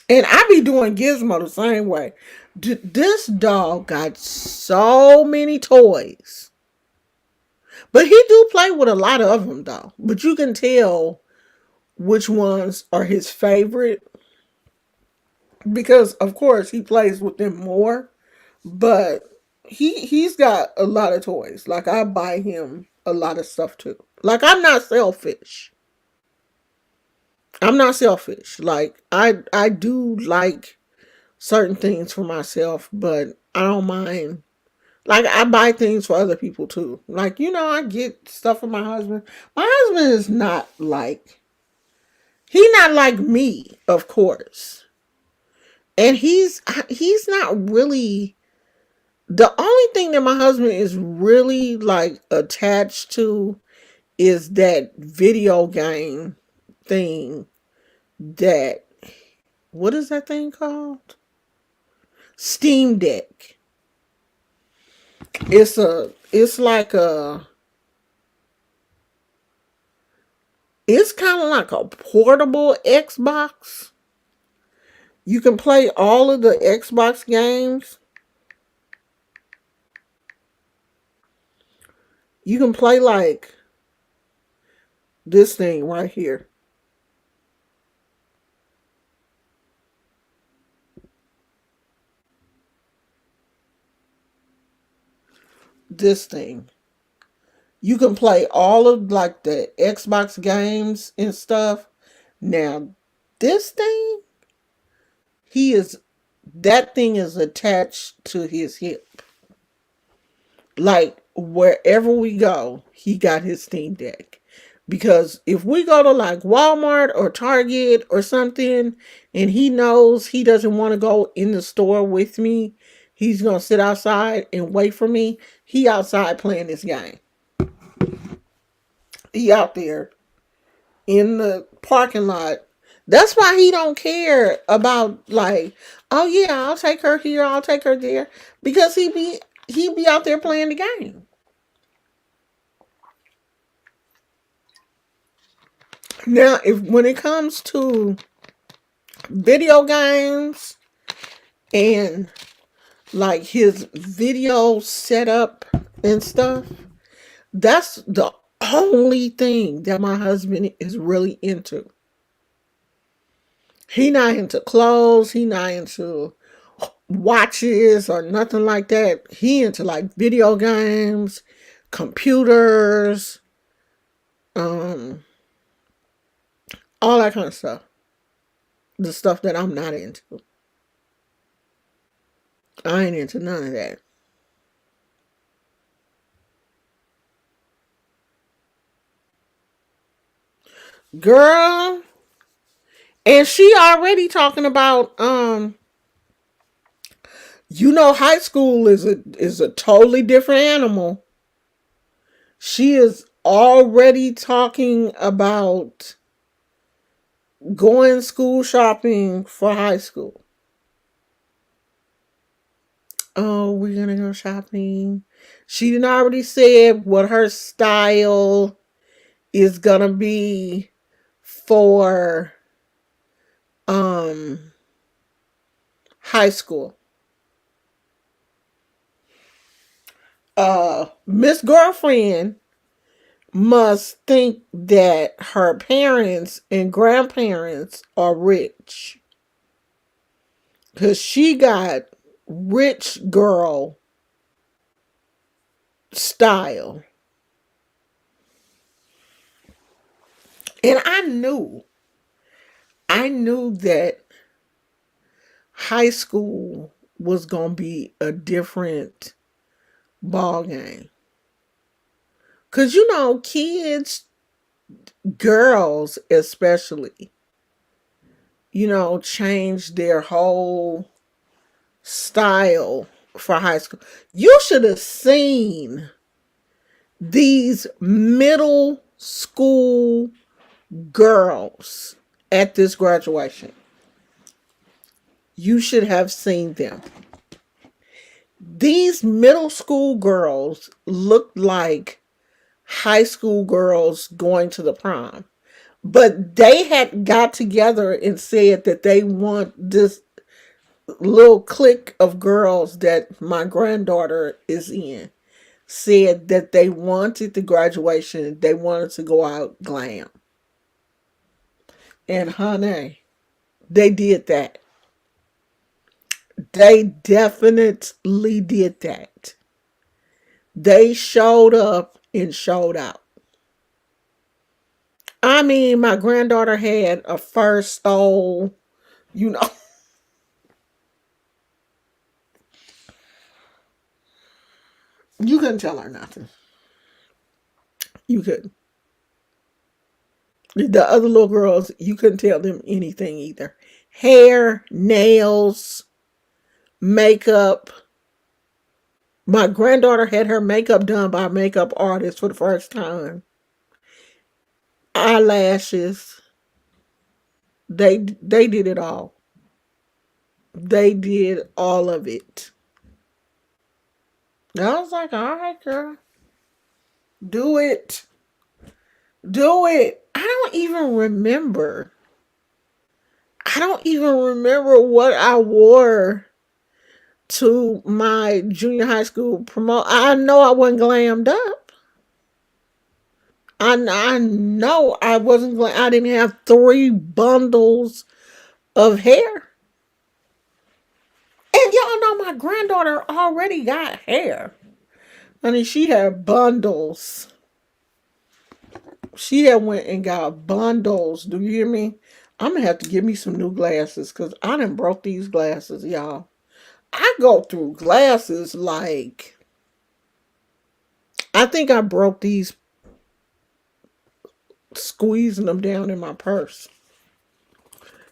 And I be doing Gizmo the same way. This dog got so many toys. But he do play with a lot of them though. But you can tell which ones are his favorite. Because of course he plays with them more. But he's got a lot of toys. Like I buy him a lot of stuff too. Like I'm not selfish. I'm not selfish. Like I do like certain things for myself, but I don't mind. Like I buy things for other people too. Like I get stuff for my husband. My husband is not like not like me, of course. And he's not really the only thing that my husband is really like attached to is that video game thing that what is that thing called? Steam Deck. It's like it's kind of like a portable Xbox. You can play all of the Xbox games. You can play like this thing right here. This thing. You can play all of like the Xbox games and stuff. Now, this thing, he is that thing is attached to his hip. Like wherever we go, he got his Steam Deck. Because if we go to like Walmart or Target or something and he knows he doesn't want to go in the store with me, he's going to sit outside and wait for me. He outside playing this game. He out there in the parking lot. That's why he don't care about like, Oh yeah, I'll take her here, I'll take her there. Because he be out there playing the game. Now if when it comes to video games and like his video setup and stuff, that's the only thing that my husband is really into. He not into clothes, he not into watches or nothing like that. He into like video games, computers, um, all that kind of stuff. The stuff that I'm not into. I ain't into none of that. Girl, and she already talking about high school is a totally different animal. She is already talking about going school shopping for high school. Oh, we're gonna go shopping. She did already said what her style is gonna be for um high school. Miss Girlfriend must think that her parents and grandparents are rich. Cause she got rich girl style. And I knew that high school was gonna be a different ball game. Cause kids, girls especially, change their whole style for high school. You should have seen these middle school girls at this graduation. You should have seen them. These middle school girls looked like high school girls going to the prom. But they had got together and said that they want this little clique of girls that my granddaughter is in, said that they wanted the graduation, they wanted to go out glam. And honey, they did that. They definitely did that. They showed up and showed out. I mean, my granddaughter had a fur stole, you know. You couldn't tell her nothing. You couldn't. The other little girls, you couldn't tell them anything either. Hair, nails, makeup. My granddaughter had her makeup done by a makeup artist for the first time. Eyelashes. They did it all. They did all of it. I was like, all right, girl, do it. Do it. I don't even remember what I wore to my junior high school promote. I know I wasn't glammed up. I know I wasn't I didn't have 3 bundles of hair. And y'all know my granddaughter already got hair. Honey, she had bundles. She had went and got bundles. Do you hear me? I'm gonna have to get me some new glasses because I done broke these glasses, y'all. I go through glasses like I think I broke these squeezing them down in my purse.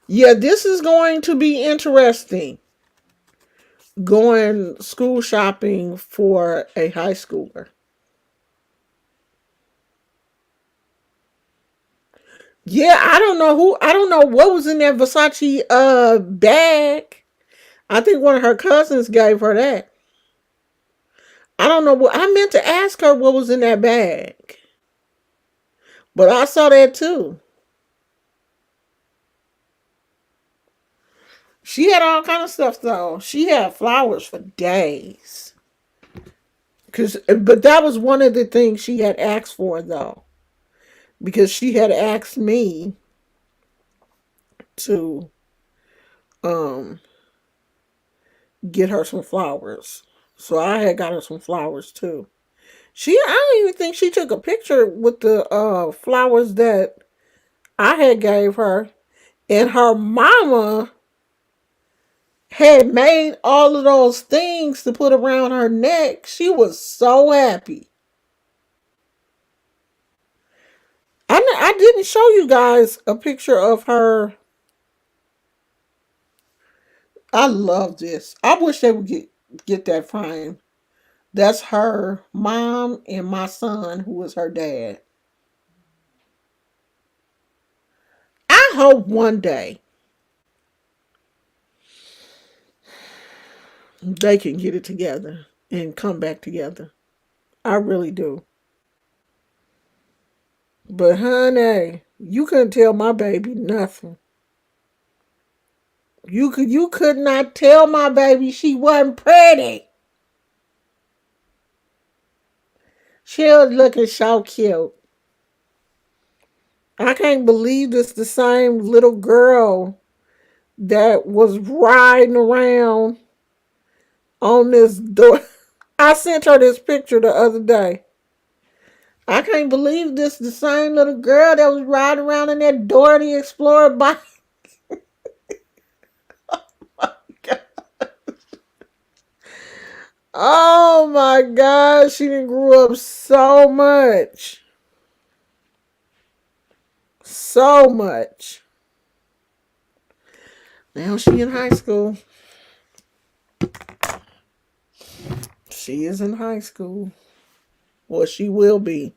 Yeah, this is going to be interesting. Going school shopping for a high schooler. Yeah, I don't know what was in that Versace bag. I think one of her cousins gave her that. I don't know what I meant to ask her what was in that bag. But I saw that too. She had all kind of stuff though. She had flowers for days. But that was one of the things she had asked for though. Because she had asked me to um get her some flowers. So I had got her some flowers too. I don't even think she took a picture with the flowers that I had gave her. And her mama had made all of those things to put around her neck. She was so happy. I didn't show you guys a picture of her. I love this. I wish they would get that frame. That's her mom and my son, who was her dad. I hope one day they can get it together and come back together. I really do. But honey, you couldn't tell my baby nothing. You could not tell my baby she wasn't pretty. She was looking so cute. I can't believe this the same little girl that was riding around on this door. I sent her this picture the other day. I can't believe this the same little girl that was riding around in that Dora the Explorer bike. Oh my gosh, she done grew up so much. So much. Now she in high school. She is in high school. Well, she will be.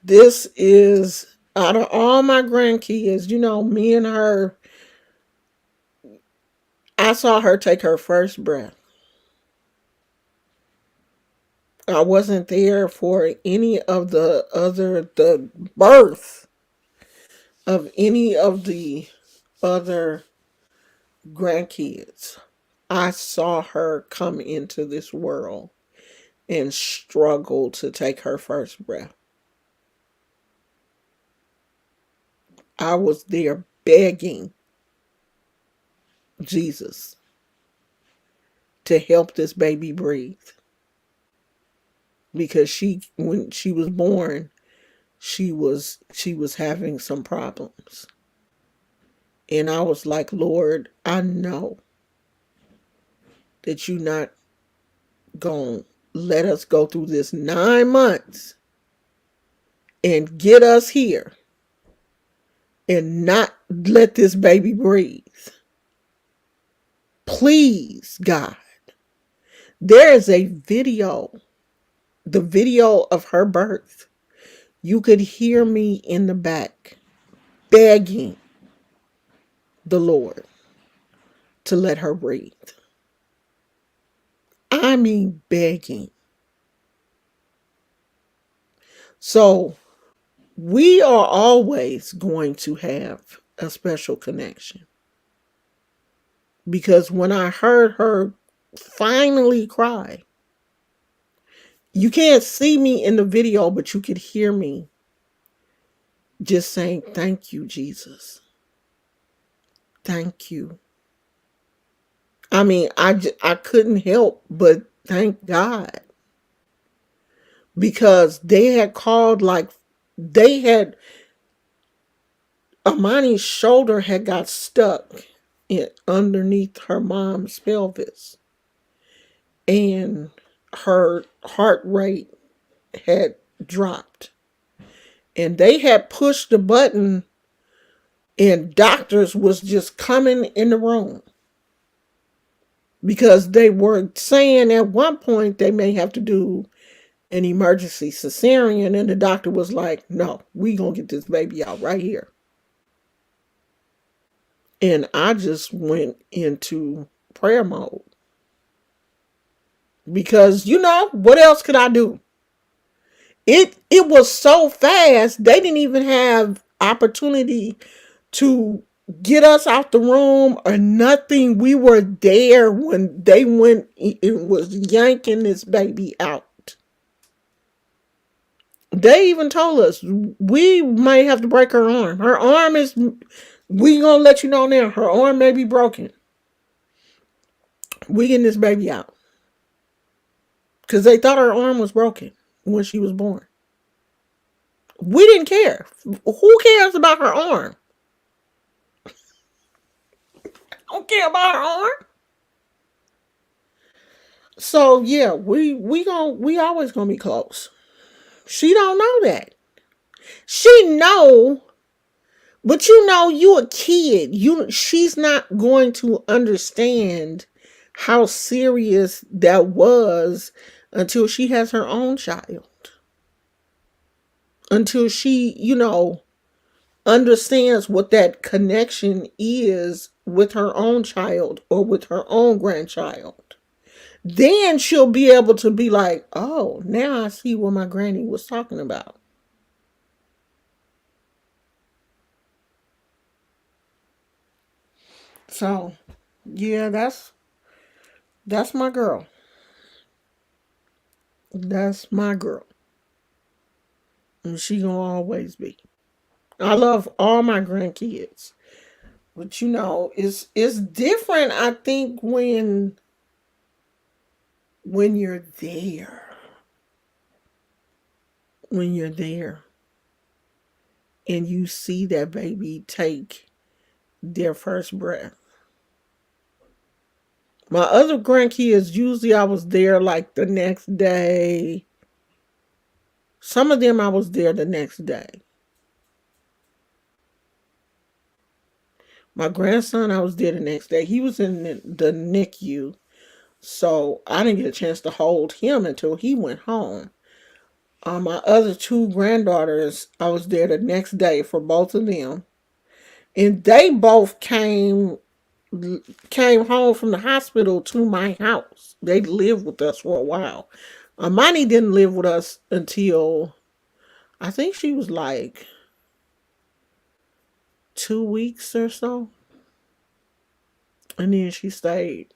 This is out of all my grandkids, me and her, I saw her take her first breath. I wasn't there for any of the birth of any of the other grandkids. I saw her come into this world and struggle to take her first breath. I was there begging Jesus to help this baby breathe. Because when she was born, she was having some problems. And I was like, Lord, I know that you're not going to let us go through this 9 months and get us here and not let this baby breathe. Please, God. There is a video, the video of her birth. You could hear me in the back begging the Lord to let her breathe. I mean, begging. So we are always going to have a special connection. Because when I heard her finally cry, you can't see me in the video, but you could hear me just saying, thank you, Jesus. Thank you. I mean, I couldn't help but thank God. Because they had called Amani's shoulder had got stuck underneath her mom's pelvis. And her heart rate had dropped. And they had pushed the button and doctors was just coming in the room. Because they were saying at one point they may have to do an emergency cesarean, and the doctor was like, no, we gonna get this baby out right here. And I just went into prayer mode because what else could I do? It was so fast. They didn't even have opportunity to get us out the room or nothing. We were there when they went and was yanking this baby out. They even told us we might have to break her arm. Her arm is, we gonna let you know now, her arm may be broken. We getting this baby out. Because they thought her arm was broken when she was born. We didn't care. Who cares about her arm? I don't care about her arm. So yeah, we always gonna be close. She don't know that. She know, but you a kid. She's not going to understand how serious that was until she has her own child. Until she, understands what that connection is with her own child or with her own grandchild. Then she'll be able to be like, oh, now I see what my granny was talking about. So, yeah, that's my girl. That's my girl. And she gonna always be. I love all my grandkids. But it's different, I think, when you're there. When you're there and you see that baby take their first breath. My other grandkids, usually I was there like the next day. Some of them I was there the next day. My grandson, I was there the next day. He was in the NICU. So I didn't get a chance to hold him until he went home. My other two granddaughters, I was there the next day for both of them. And they both came home from the hospital to my house. They lived with us for a while. Amani didn't live with us until I think she was like 2 weeks or so. And then she stayed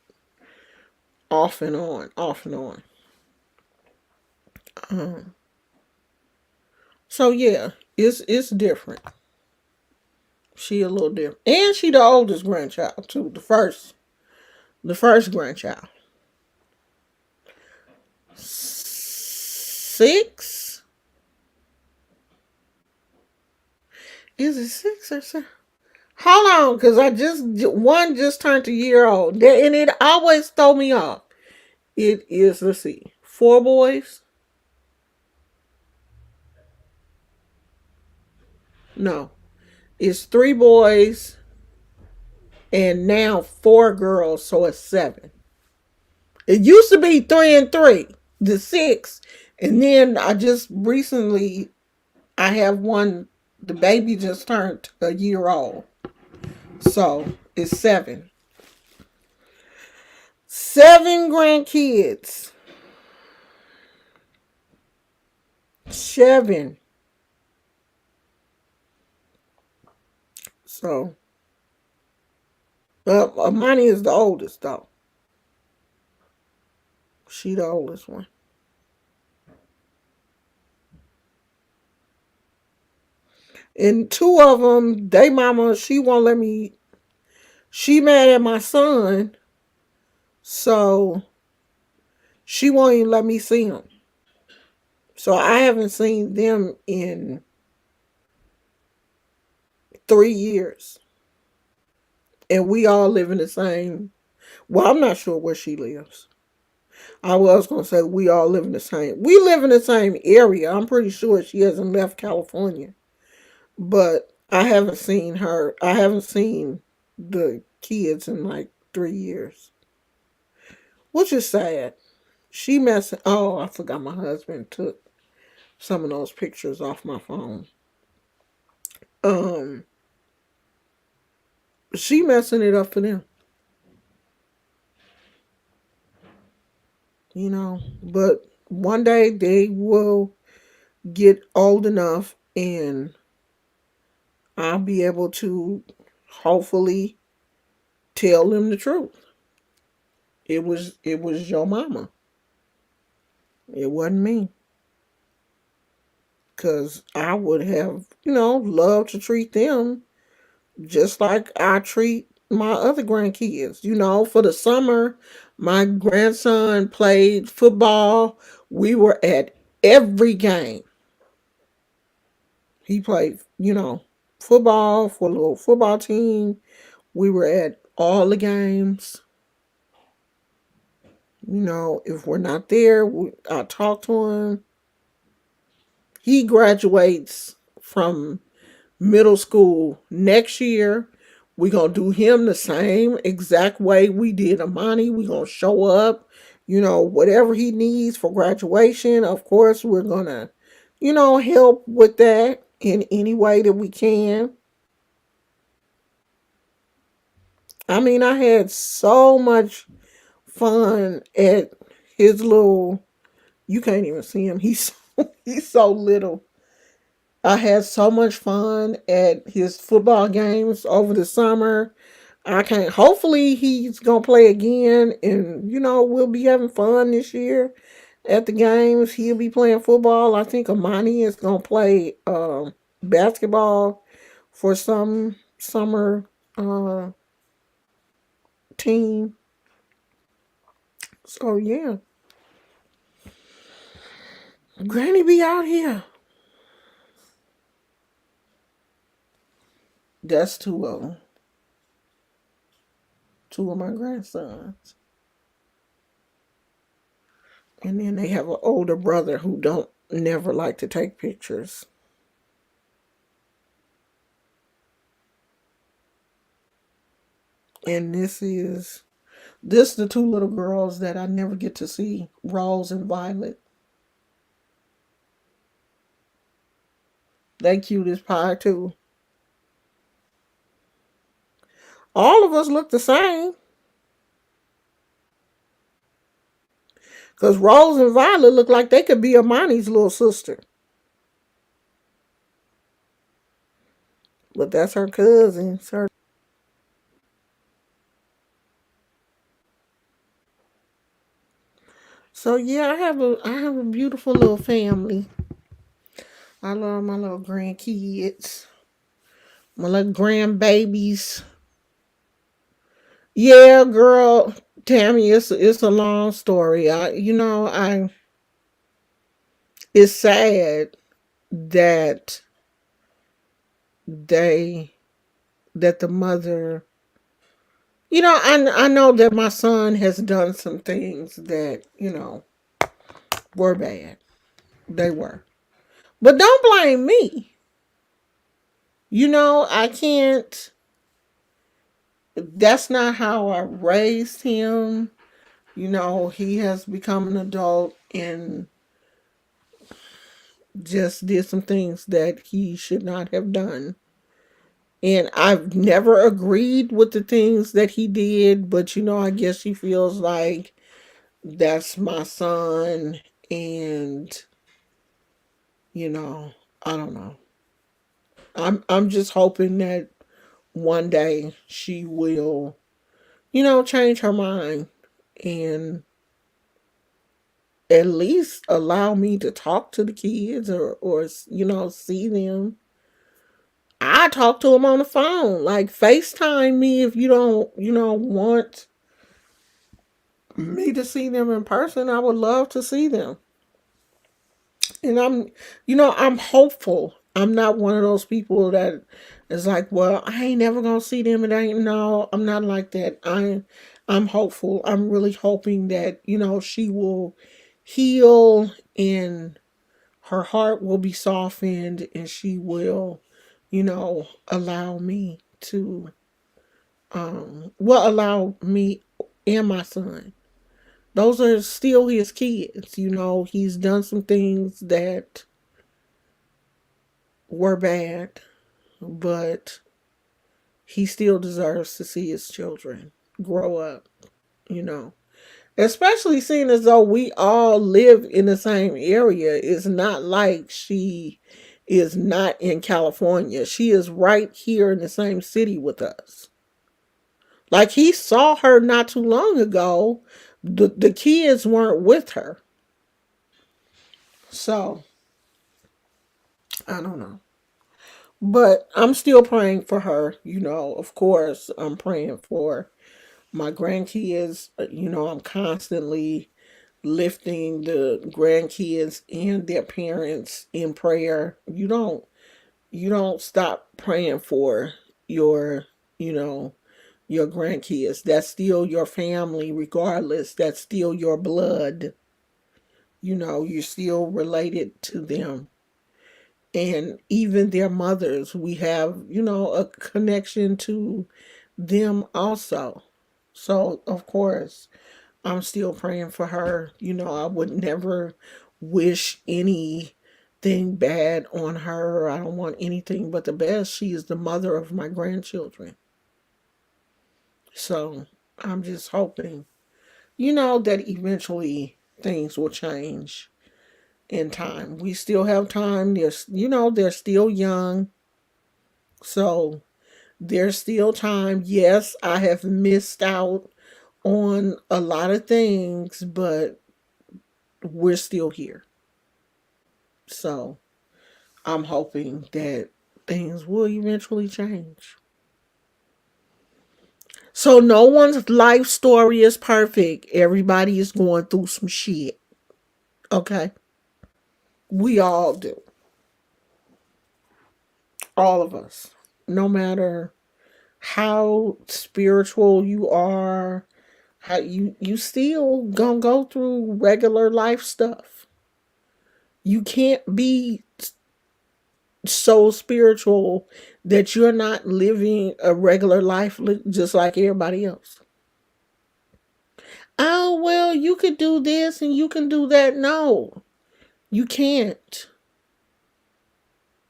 off and on, off and on. Um, so yeah, it's different. She a little different. And she the oldest grandchild too. The first grandchild. 6? Is it 6 or 7? Hold on, because one just turned a year old. And it always throw me off. It is, let's see, 4 boys? No. It's 3 boys and now 4 girls, so it's 7. It used to be 3 and 3, the 6. And then I just recently, I have one, the baby just turned a year old. So it's 7. 7 grandkids. 7. So, Amani is the oldest though. She the oldest one. And 2 of them, they mama, she won't let me. She mad at my son, so she won't even let me see them. So I haven't seen them in 3 years. And we all live in the same. Well, I'm not sure where she lives. I was gonna say we all live in the same. We live in the same area. I'm pretty sure she hasn't left California. But I haven't seen her. I haven't seen the kids in like 3 years, which is sad. She messing. Oh, I forgot my husband took some of those pictures off my phone. Um, She messing it up for them, you know. But one day they will get old enough and I'll be able to hopefully tell them the truth. It was your mama. It wasn't me. Cause I would have, loved to treat them just like I treat my other grandkids. For the summer, my grandson played football. We were at every game. He played, football for a little football team. We were at all the games. If we're not there, I talk to him. He graduates from middle school next year. We're going to do him the same exact way we did Amani. We're going to show up, whatever he needs for graduation. Of course, we're going to, help with that in any way that we can. I mean, I had so much fun at his little, you can't even see him. He's so little. I had so much fun at his football games over the summer. I can't. Hopefully, he's gonna play again, and we'll be having fun this year at the games. He'll be playing football. I think Amani is gonna play basketball for some summer uh, team. So yeah, Granny be out here. That's two of my grandsons. And then they have an older brother who don't never like to take pictures. And this the two little girls that I never get to see, Rose and Violet. They cute as pie too. All of us look the same. Cause Rose and Violet look like they could be Amani's little sister. But that's her cousin. So yeah, I have a beautiful little family. I love my little grandkids. My little grandbabies. Yeah, girl, Tammy, it's a long story. I it's sad that they that the mother, I know that my son has done some things that were bad. They were, but don't blame me. I can't. That's not how I raised him. He has become an adult and just did some things that he should not have done. And I've never agreed with the things that he did, but I guess he feels like that's my son. And, you know, I don't know. I'm just hoping that one day she will, change her mind and at least allow me to talk to the kids or see them. I talk to them on the phone. Like FaceTime me if you don't, want me to see them in person. I would love to see them. And I'm hopeful. I'm not one of those people that is like, well, I ain't never gonna see them. It ain't no. I'm not like that. I'm hopeful. I'm really hoping that she will heal and her heart will be softened and she will, allow me to allow me and my son. Those are still his kids. He's done some things that were bad, but he still deserves to see his children grow up, you know. Especially seeing as though we all live in the same area. It's not like she is not in California. She is right here in the same city with us. Like he saw her not too long ago. The kids weren't with her. So, I don't know. But I'm still praying for her, you know. Of course, I'm praying for my grandkids. You know, I'm constantly lifting the grandkids and their parents in prayer. You don't stop praying for your, you know, your grandkids. That's still your family regardless. That's still your blood. You know, you're still related to them. And even their mothers, we have, you know, a connection to them also. So, of course, I'm still praying for her. You know, I would never wish anything bad on her. I don't want anything but the best. She is the mother of my grandchildren. So I'm just hoping, you know, that eventually things will change in time. We still have time. They're still young. So there's still time. Yes, I have missed out on a lot of things, but we're still here. So I'm hoping that things will eventually change. So no one's life story is perfect. Everybody is going through some shit. Okay? We all do. All of us. No matter how spiritual you are, how you still gonna go through regular life stuff. You can't be so spiritual that you're not living a regular life just like everybody else. Oh, well, you could do this and you can do that. No, you can't.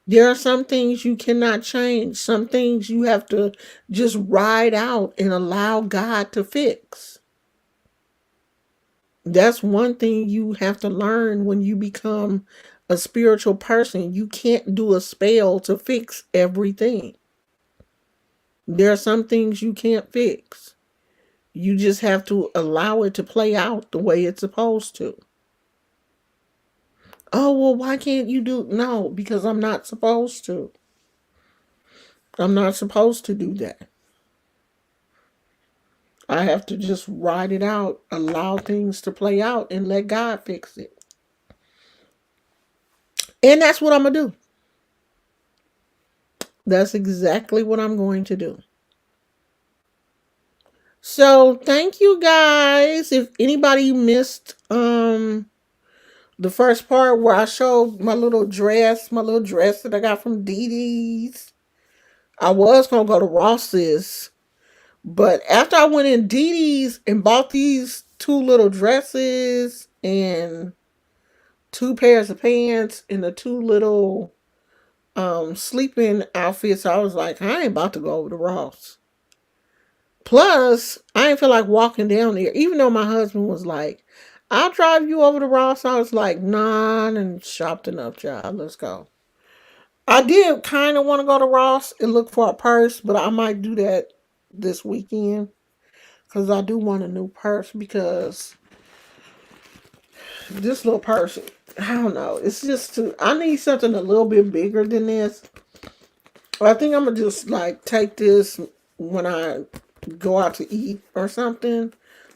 There are some things you cannot change. Some things you have to just ride out and allow God to fix. That's one thing you have to learn when you become a spiritual person. You can't do a spell to fix everything. There are some things you can't fix. You just have to allow it to play out the way it's supposed to. Oh, well, why can't you do? No, because I'm not supposed to. I'm not supposed to do that. I have to just ride it out, allow things to play out, and let God fix it. And that's what I'm going to do. That's exactly what I'm going to do. So, thank you guys. If anybody missed the first part where I showed my little dress that I got from Dee Dee's, I was going to go to Ross's. But after I went in Dee Dee's and bought these two little dresses and two pairs of pants and the two little sleeping outfits, I was like, I ain't about to go over to Ross. Plus, I didn't feel like walking down there, even though my husband was like, I'll drive you over to Ross. I was like, nah, and shopped enough, child. Let's go. I did kind of want to go to Ross and look for a purse, but I might do that this weekend because I do want a new purse because this little purse, I don't know. It's just too, I need something a little bit bigger than this. I think I'm going to just like take this when I go out to eat or something.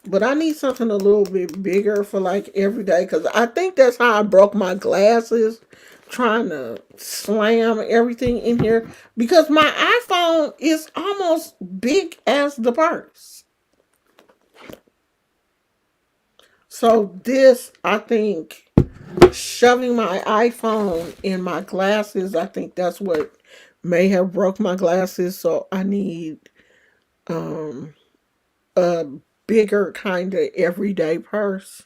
But I need something a little bit bigger for like every day because I think that's how I broke my glasses trying to slam everything in here because my iPhone is almost big as the purse. So this, I think, shoving my iPhone in my glasses, I think that's what may have broke my glasses. So I need um a bigger kind of everyday purse.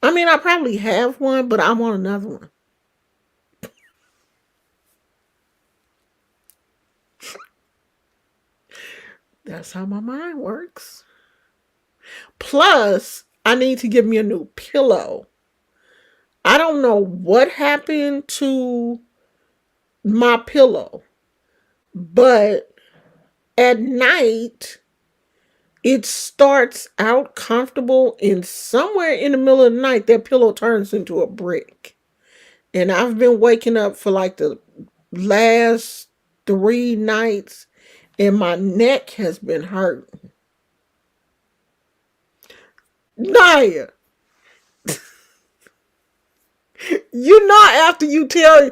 I mean, I probably have one, but I want another one. That's how my mind works. Plus, I need to get me a new pillow. I don't know what happened to my pillow, but at night it starts out comfortable, and somewhere in the middle of the night that pillow turns into a brick. And I've been waking up for like the last 3 nights, and my neck has been hurting. Naya, you not after you tell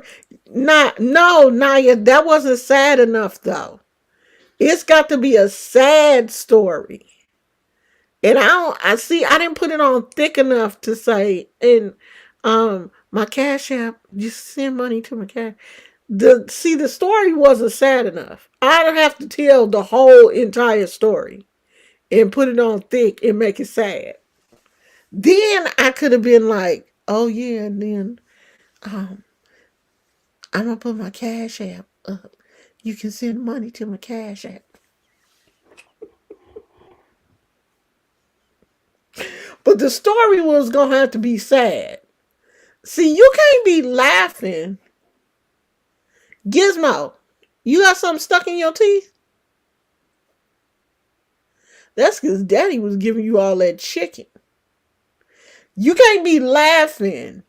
not no Naya, that wasn't sad enough though. It's got to be a sad story. And I see I didn't put it on thick enough to say and my cash app, just send money to my cash. The story wasn't sad enough. I'd have to tell the whole entire story and put it on thick and make it sad. Then I could have been like, oh yeah, and then um I'm gonna put my cash app up. You can send money to my cash app. But the story was gonna have to be sad. See, you can't be laughing. Gizmo, you got something stuck in your teeth? That's because daddy was giving you all that chicken. You can't be laughing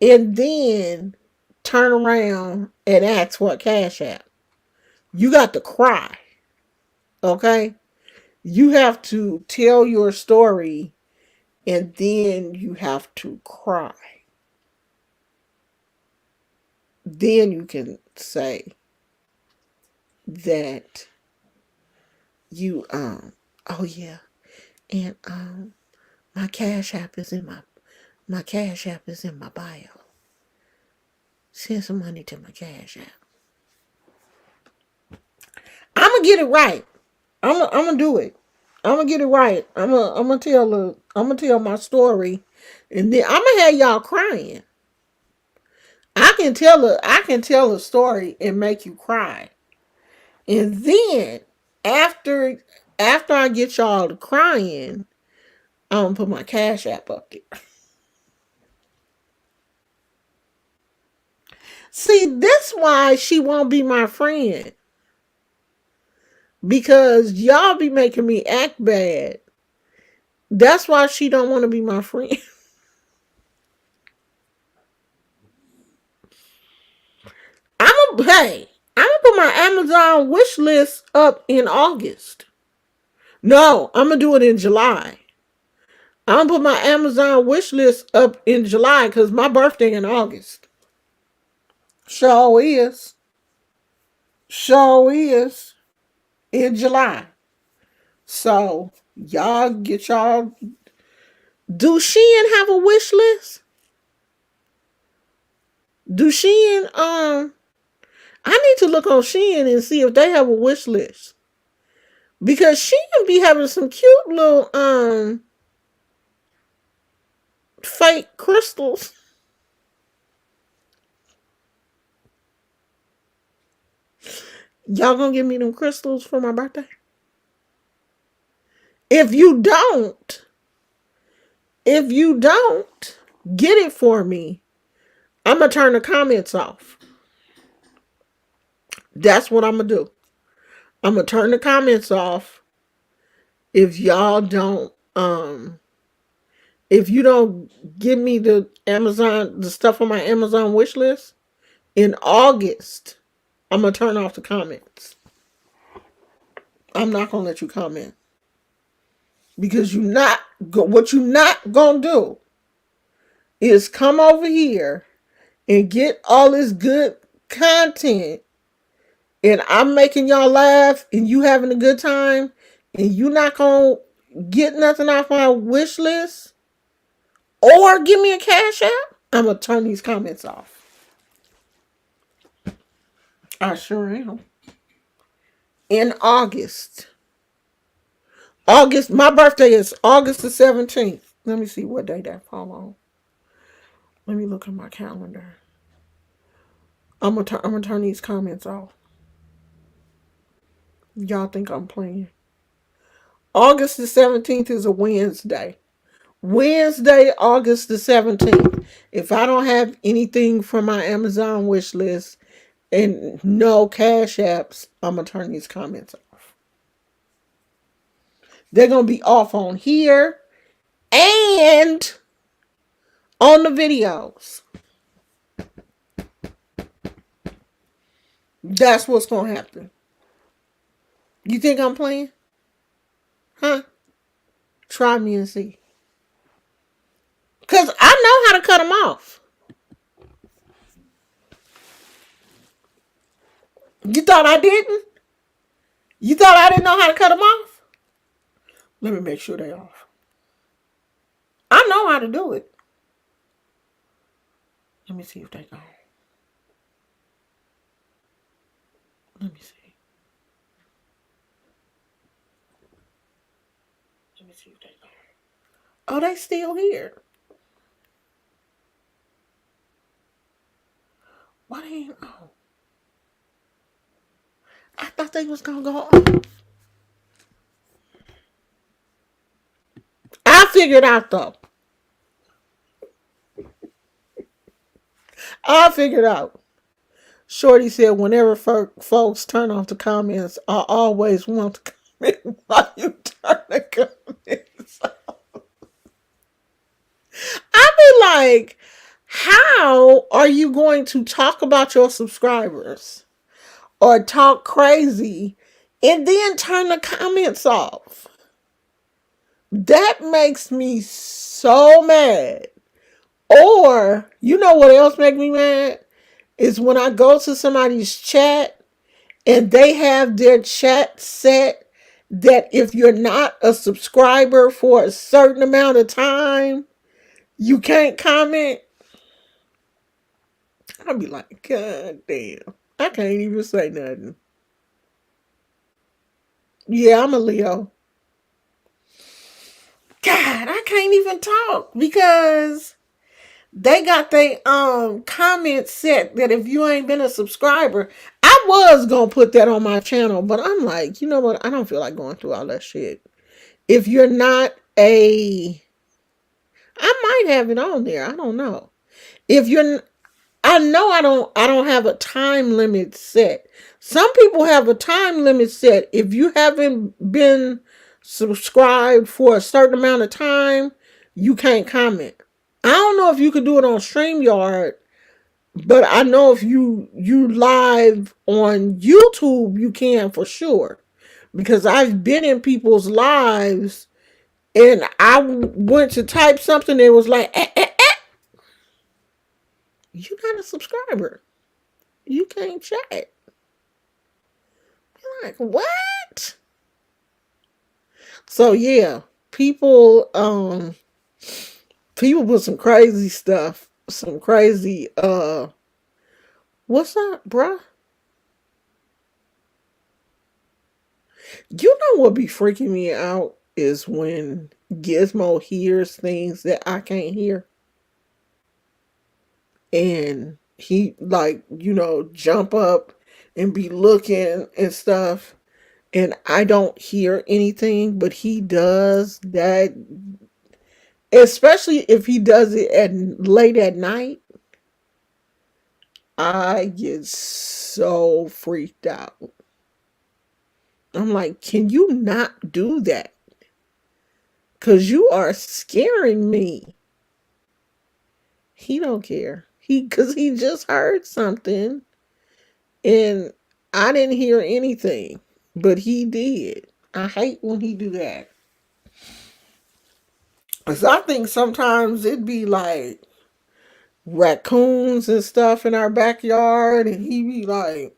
and then turn around and ask what cash app. You got to cry. Okay? You have to tell your story and then you have to cry. Then you can say that you oh yeah, and my cash app is in my cash app is in my bio. Send some money to my cash app. I'm gonna get it right. I'm gonna do it. I'm gonna get it right. I'm gonna tell my story, and then I'm gonna have y'all crying. I can tell a story and make you cry, and then after after I get y'all to crying, I'm gonna put my cash app up there. See, that's why she won't be my friend, because y'all be making me act bad. That's why she don't want to be my friend. Hey, I'm gonna put my Amazon wish list up in August. No, I'm gonna do it in July. I'm gonna put my Amazon wish list up in July because my birthday in August. Sure is. Sure is in July. So y'all get y'all. Do Shein have a wish list? Do Shein I need to look on Shein and see if they have a wish list. Because Shein be having some cute little fake crystals. Y'all gonna give me them crystals for my birthday? If you don't, if you don't get it for me, I'm gonna turn the comments off. That's what I'm gonna do. I'm gonna turn the comments off if y'all don't if you don't give me the stuff on my Amazon wish list in August. I'm gonna turn off the comments. I'm not gonna let you comment because what you not gonna do is come over here and get all this good content, and I'm making y'all laugh and you having a good time, and you not gonna get nothing off my wish list or give me a cash app. I'm gonna turn these comments off. I sure am. In August. My birthday is August the 17th. Let me see what day that fall on. Let me look at my calendar. I'm gonna turn these comments off. Y'all think I'm playing? August the 17th is a Wednesday. Wednesday, August the 17th. If I don't have anything from my Amazon wish list and no cash apps, I'm going to turn these comments off. They're going to be off on here and on the videos. That's what's going to happen. You think I'm playing? Huh? Try me and see. Because I know how to cut them off. You thought I didn't? You thought I didn't know how to cut them off? Let me make sure they're off. I know how to do it. Let me see if they go. Let me see. Let me see if they go. Oh, they still here. Why they ain't on? I thought they was gonna go on. I figured out though. I figured out. Shorty said, whenever folks turn off the comments, I always want to comment while you turn the comments off. I be like, how are you going to talk about your subscribers or talk crazy and then turn the comments off? That makes me so mad. Or, you know what else makes me mad? Is when I go to somebody's chat and they have their chat set that if you're not a subscriber for a certain amount of time, you can't comment. I'll be like, God damn. I can't even say nothing. Yeah, I'm a Leo. God, I can't even talk because they got their comment set that if you ain't been a subscriber, I was gonna put that on my channel, but I'm like, you know what? I don't feel like going through all that shit. If you're not a, I might have it on there. I don't know. If you're, I know I don't have a time limit set. Some people have a time limit set. If you haven't been subscribed for a certain amount of time, you can't comment. I don't know if you could do it on StreamYard, but I know if you live on YouTube, you can for sure. Because I've been in people's lives and I went to type something and it was like, you're not a subscriber. You can't chat. I'm like, what? So yeah, people people put some crazy stuff, some crazy what's up, bruh? You know what be freaking me out is when Gizmo hears things that I can't hear. And he like, jump up and be looking and stuff. And I don't hear anything, but he does that. Especially if he does it at late at night, I get so freaked out. I'm like, can you not do that? Cause you are scaring me. He don't care. Cause he just heard something and I didn't hear anything, but he did. I hate when he do that. Cause I think sometimes it'd be like raccoons and stuff in our backyard, and he be like,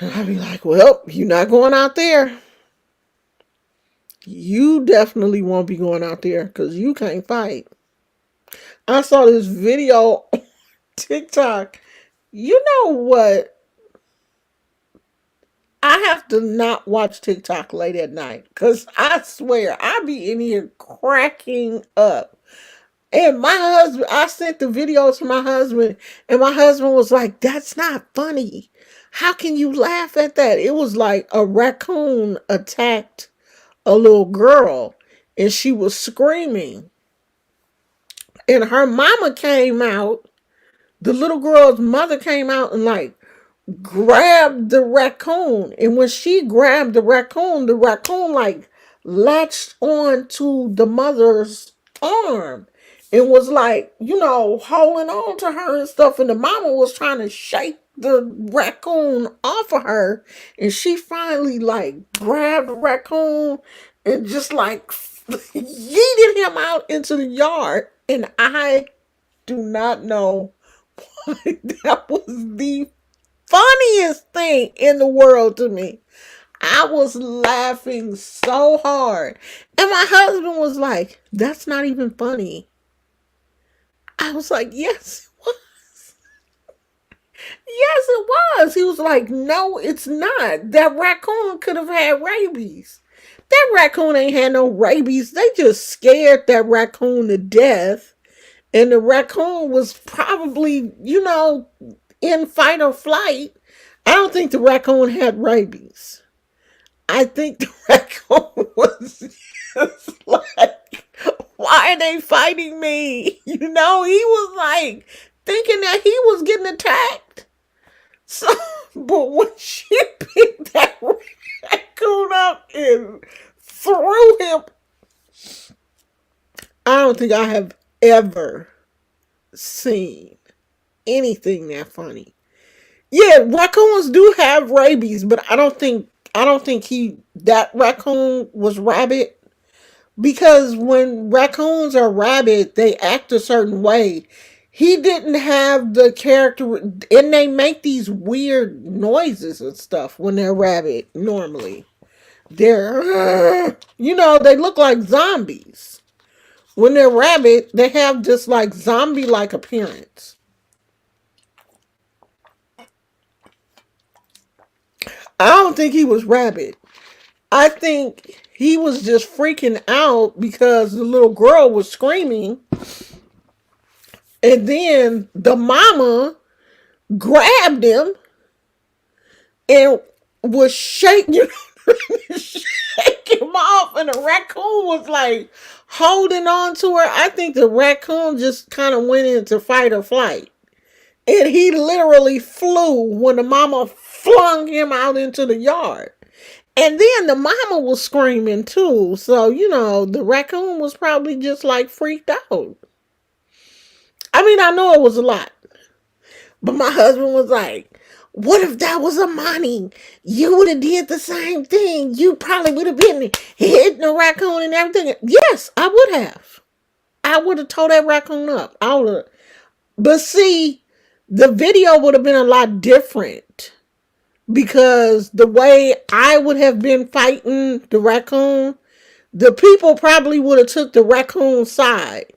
I'd be like, well, you're not going out there. You definitely won't be going out there because you can't fight. I saw this video on TikTok. You know what? I have to not watch TikTok late at night because I swear I be in here cracking up. And my husband, I sent the video to my husband, and my husband was like, "That's not funny. How can you laugh at that?" It was like a raccoon attacked a little girl, and she was screaming. And her mama came out. The little girl's mother came out and like grabbed the raccoon. And when she grabbed the raccoon like latched on to the mother's arm and was like, holding on to her and stuff. And the mama was trying to shake the raccoon off of her. And she finally like grabbed the raccoon and just like yeeted him out into the yard. And I do not know why that was the funniest thing in the world to me. I was laughing so hard. And my husband was like, "That's not even funny." I was like, "Yes, it was. Yes, it was." He was like, "No, it's not. That raccoon could have had rabies. That raccoon ain't had no rabies. They just scared that raccoon to death. And the raccoon was probably, in fight or flight. I don't think the raccoon had rabies. I think the raccoon was just like, why are they fighting me?" He was like thinking that he was getting attacked. So, but when she picked that raccoon up and threw him, I don't think I have ever seen anything that funny. Yeah, raccoons do have rabies, but I don't think he that raccoon was rabid, because when raccoons are rabid, they act a certain way. He didn't have the character, and they make these weird noises and stuff when they're rabid. Normally, they look like zombies. When they're rabid, they have this like zombie-like appearance. I don't think he was rabid. I think he was just freaking out because the little girl was screaming. And then the mama grabbed him and was shaking, shake him off. And the raccoon was like holding on to her. I think the raccoon just kind of went into fight or flight. And he literally flew when the mama flung him out into the yard. And then the mama was screaming too. So, the raccoon was probably just like freaked out. I mean, I know it was a lot. But my husband was like, "What if that was a Monty? You would have did the same thing. You probably would have been hitting the raccoon and everything." Yes, I would have. I would have tore that raccoon up. I would have. But see, the video would have been a lot different, because the way I would have been fighting the raccoon, the people probably would have took the raccoon side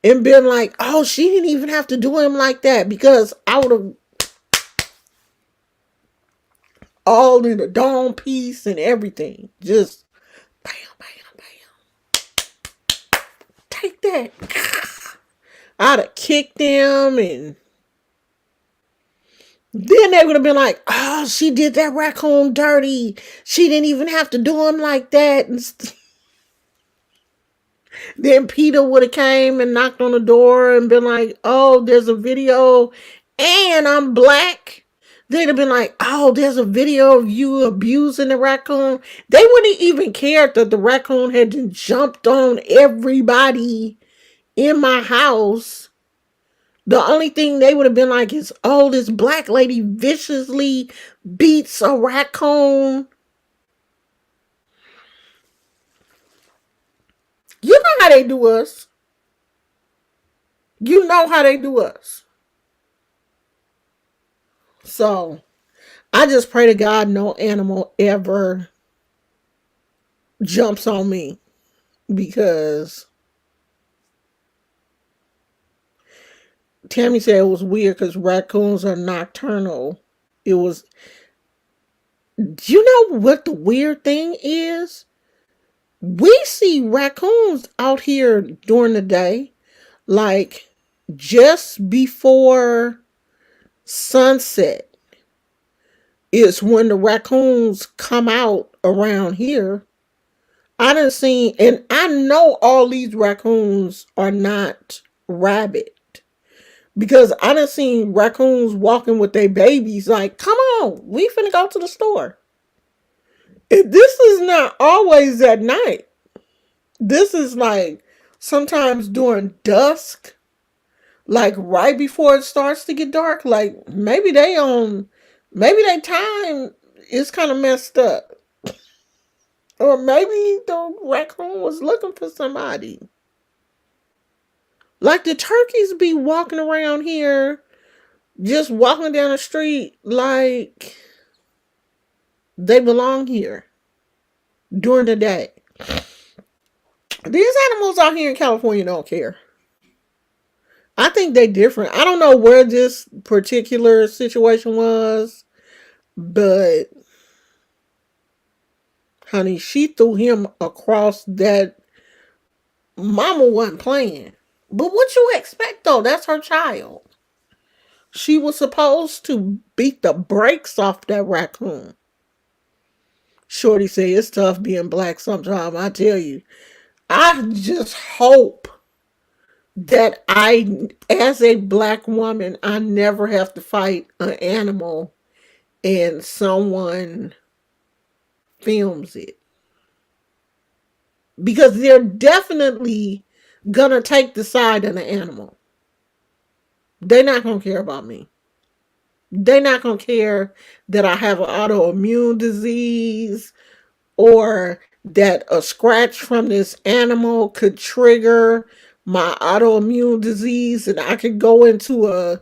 and been like, "Oh, she didn't even have to do him like that," because I would have all in the dome piece and everything. Just bam, bam, bam. Take that. I'd have kicked them, and then they would have been like, "Oh, she did that raccoon dirty. She didn't even have to do him like that." And then Peter would have came and knocked on the door and been like, "Oh, there's a video and I'm black." They'd have been like, "Oh, there's a video of you abusing the raccoon." They wouldn't even care that the raccoon had jumped on everybody in my house. The only thing they would have been like is, "Oh, this black lady viciously beats a raccoon." You know how they do us. You know how they do us. So I just pray to God no animal ever jumps on me, because Tammy said it was weird because raccoons are nocturnal. It was, do you know what the weird thing is? We see raccoons out here during the day. Like just before sunset is when the raccoons come out around here. I done seen, and I know all these raccoons are not rabid because I done seen raccoons walking with their babies. Like, come on, we finna go to the store. This is not always at night. This is like sometimes during dusk, like right before it starts to get dark. Like maybe they time is kind of messed up, or maybe the raccoon was looking for somebody. Like the turkeys be walking around here, just walking down the street like they belong here during the day. These animals out here in California don't care. I think they different. I don't know where this particular situation was, but honey, she threw him across that. Mama wasn't playing. But what you expect though? That's her child. She was supposed to beat the brakes off that raccoon. Shorty said it's tough being black sometimes. I tell you, I just hope that as a black woman, I never have to fight an animal and someone films it. Because they're definitely gonna take the side of the animal. They're not gonna care about me. They're not gonna care that I have an autoimmune disease or that a scratch from this animal could trigger my autoimmune disease and I could go into a,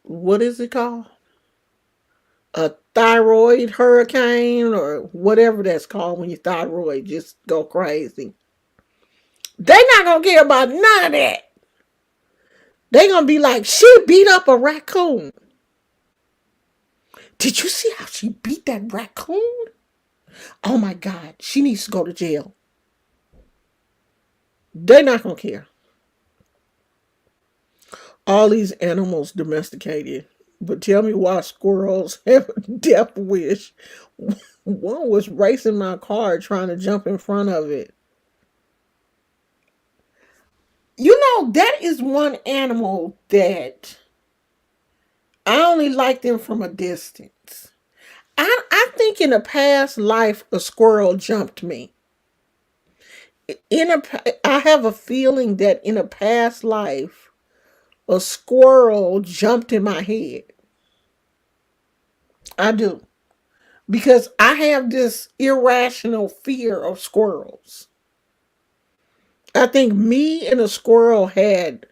what is it called? A thyroid hurricane or whatever that's called when your thyroid just go crazy. They not gonna care about none of that. They gonna be like, she beat up a raccoon. Did you see how she beat that raccoon? Oh my God, she needs to go to jail. They not gonna care. All these animals domesticated. But tell me why squirrels have a death wish. One was racing my car trying to jump in front of it. You know, that is one animal that I only like them from a distance. I think in a past life a squirrel jumped me. I have a feeling that in a past life a squirrel jumped in my head. I do. Because I have this irrational fear of squirrels. I think me and a squirrel had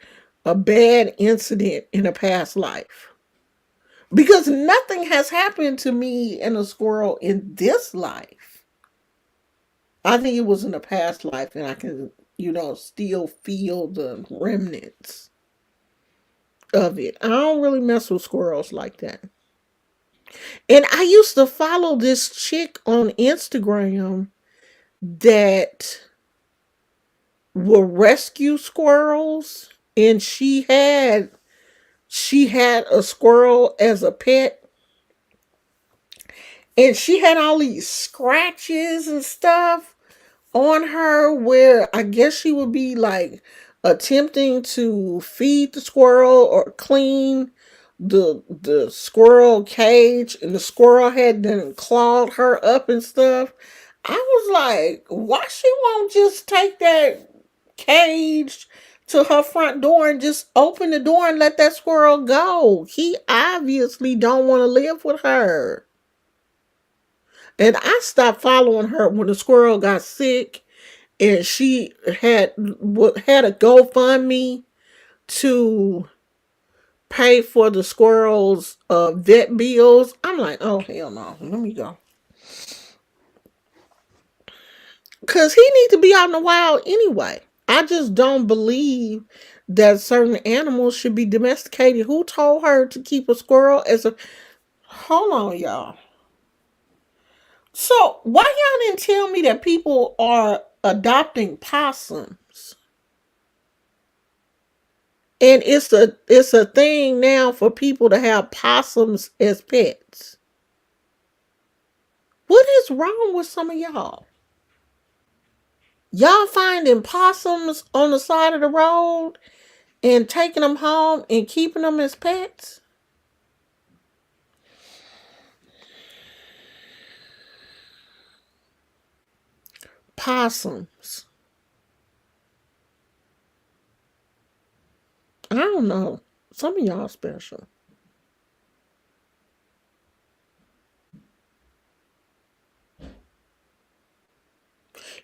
a bad incident in a past life. Because nothing has happened to me and a squirrel in this life. I think it was in a past life and I can, still feel the remnants of it. I don't really mess with squirrels like that. And I used to follow this chick on Instagram that will rescue squirrels, and she had a squirrel as a pet, and she had all these scratches and stuff on her where I guess she would be like attempting to feed the squirrel or clean the squirrel cage, and the squirrel had then clawed her up and stuff. I was like, why she won't just take that cage to her front door and just open the door and let that squirrel go? He obviously don't want to live with her. And I stopped following her when the squirrel got sick, and she had a GoFundMe to pay for the squirrel's vet bills. I'm like, oh hell no, let me go, because he needs to be out in the wild anyway. I just don't believe that certain animals should be domesticated. Who told her to keep a squirrel as a? Hold on, y'all. So why y'all didn't tell me that people, are adopting possums? And it's a thing now for people to have possums as pets. What is wrong with some of y'all? Y'all finding possums on the side of the road and taking them home and keeping them as pets? Possums. I don't know. Some of y'all special.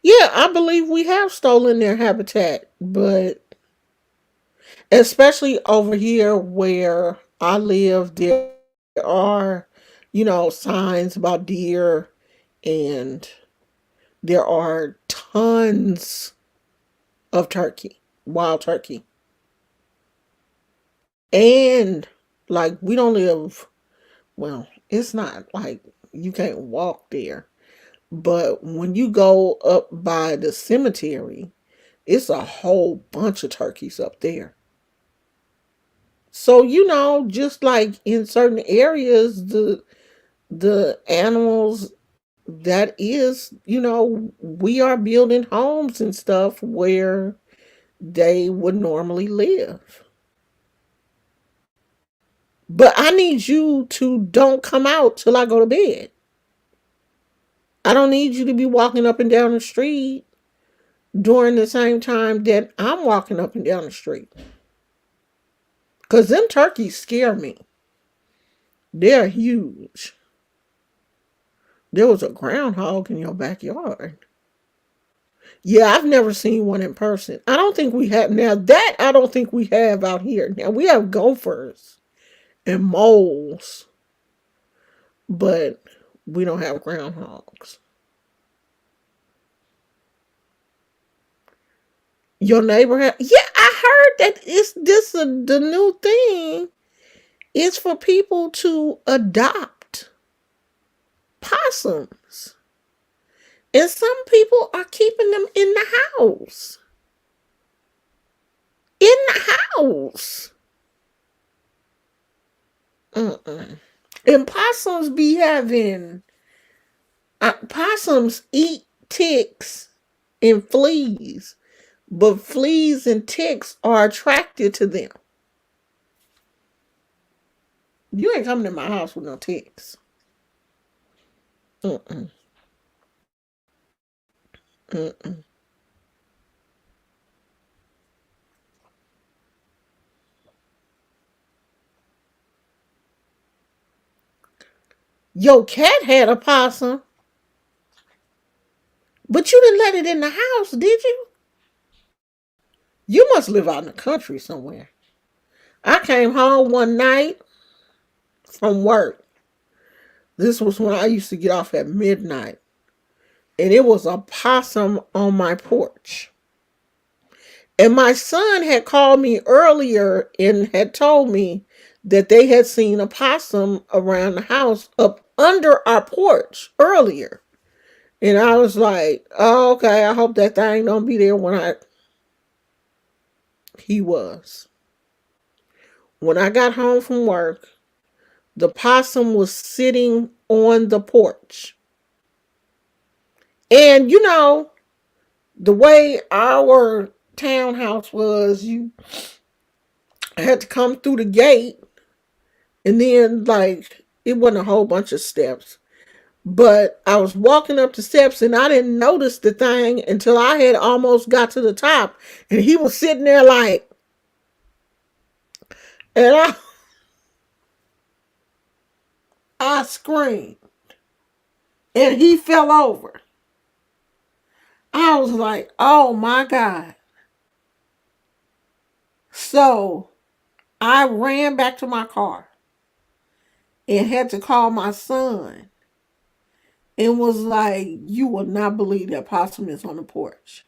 Yeah, I believe we have stolen their habitat, but especially over here where I live, there are, signs about deer, and there are tons of turkey, wild turkey. And like we don't live, well, it's not like you can't walk there, but when you go up by the cemetery, it's a whole bunch of turkeys up there. So, just like in certain areas, the animals that is, we are building homes and stuff where they would normally live. But I need you to don't come out till I go to bed. I don't need you to be walking up and down the street during the same time that I'm walking up and down the street. Because them turkeys scare me. They're huge. There was a groundhog in your backyard. Yeah, I've never seen one in person. I don't think we have. Now, that I don't think we have out here. Now, we have gophers and moles, but we don't have groundhogs. Your neighbor had. Yeah, I heard that it's this the new thing. It's for people to adopt possums. And some people are keeping them in the house. In the house. Mm-mm. And possums be having. Possums eat ticks and fleas, but fleas and ticks are attracted to them. You ain't coming to my house with no ticks. Mm-mm. Mm-mm. Your cat had a possum, but you didn't let it in the house, did you? You must live out in the country somewhere. I came home one night from work. This was when I used to get off at midnight. And it was a possum on my porch. And my son had called me earlier and had told me that they had seen a possum around the house up under our porch earlier. And I was like, oh, okay, I hope that thing don't be there when he was. When I got home from work, the possum was sitting on the porch. And the way our townhouse was, you had to come through the gate, and then like it wasn't a whole bunch of steps. But I was walking up the steps and I didn't notice the thing until I had almost got to the top, and he was sitting there like, and I screamed, and he fell over. I was like, oh my God. So I ran back to my car and had to call my son and was like, you will not believe that possum is on the porch.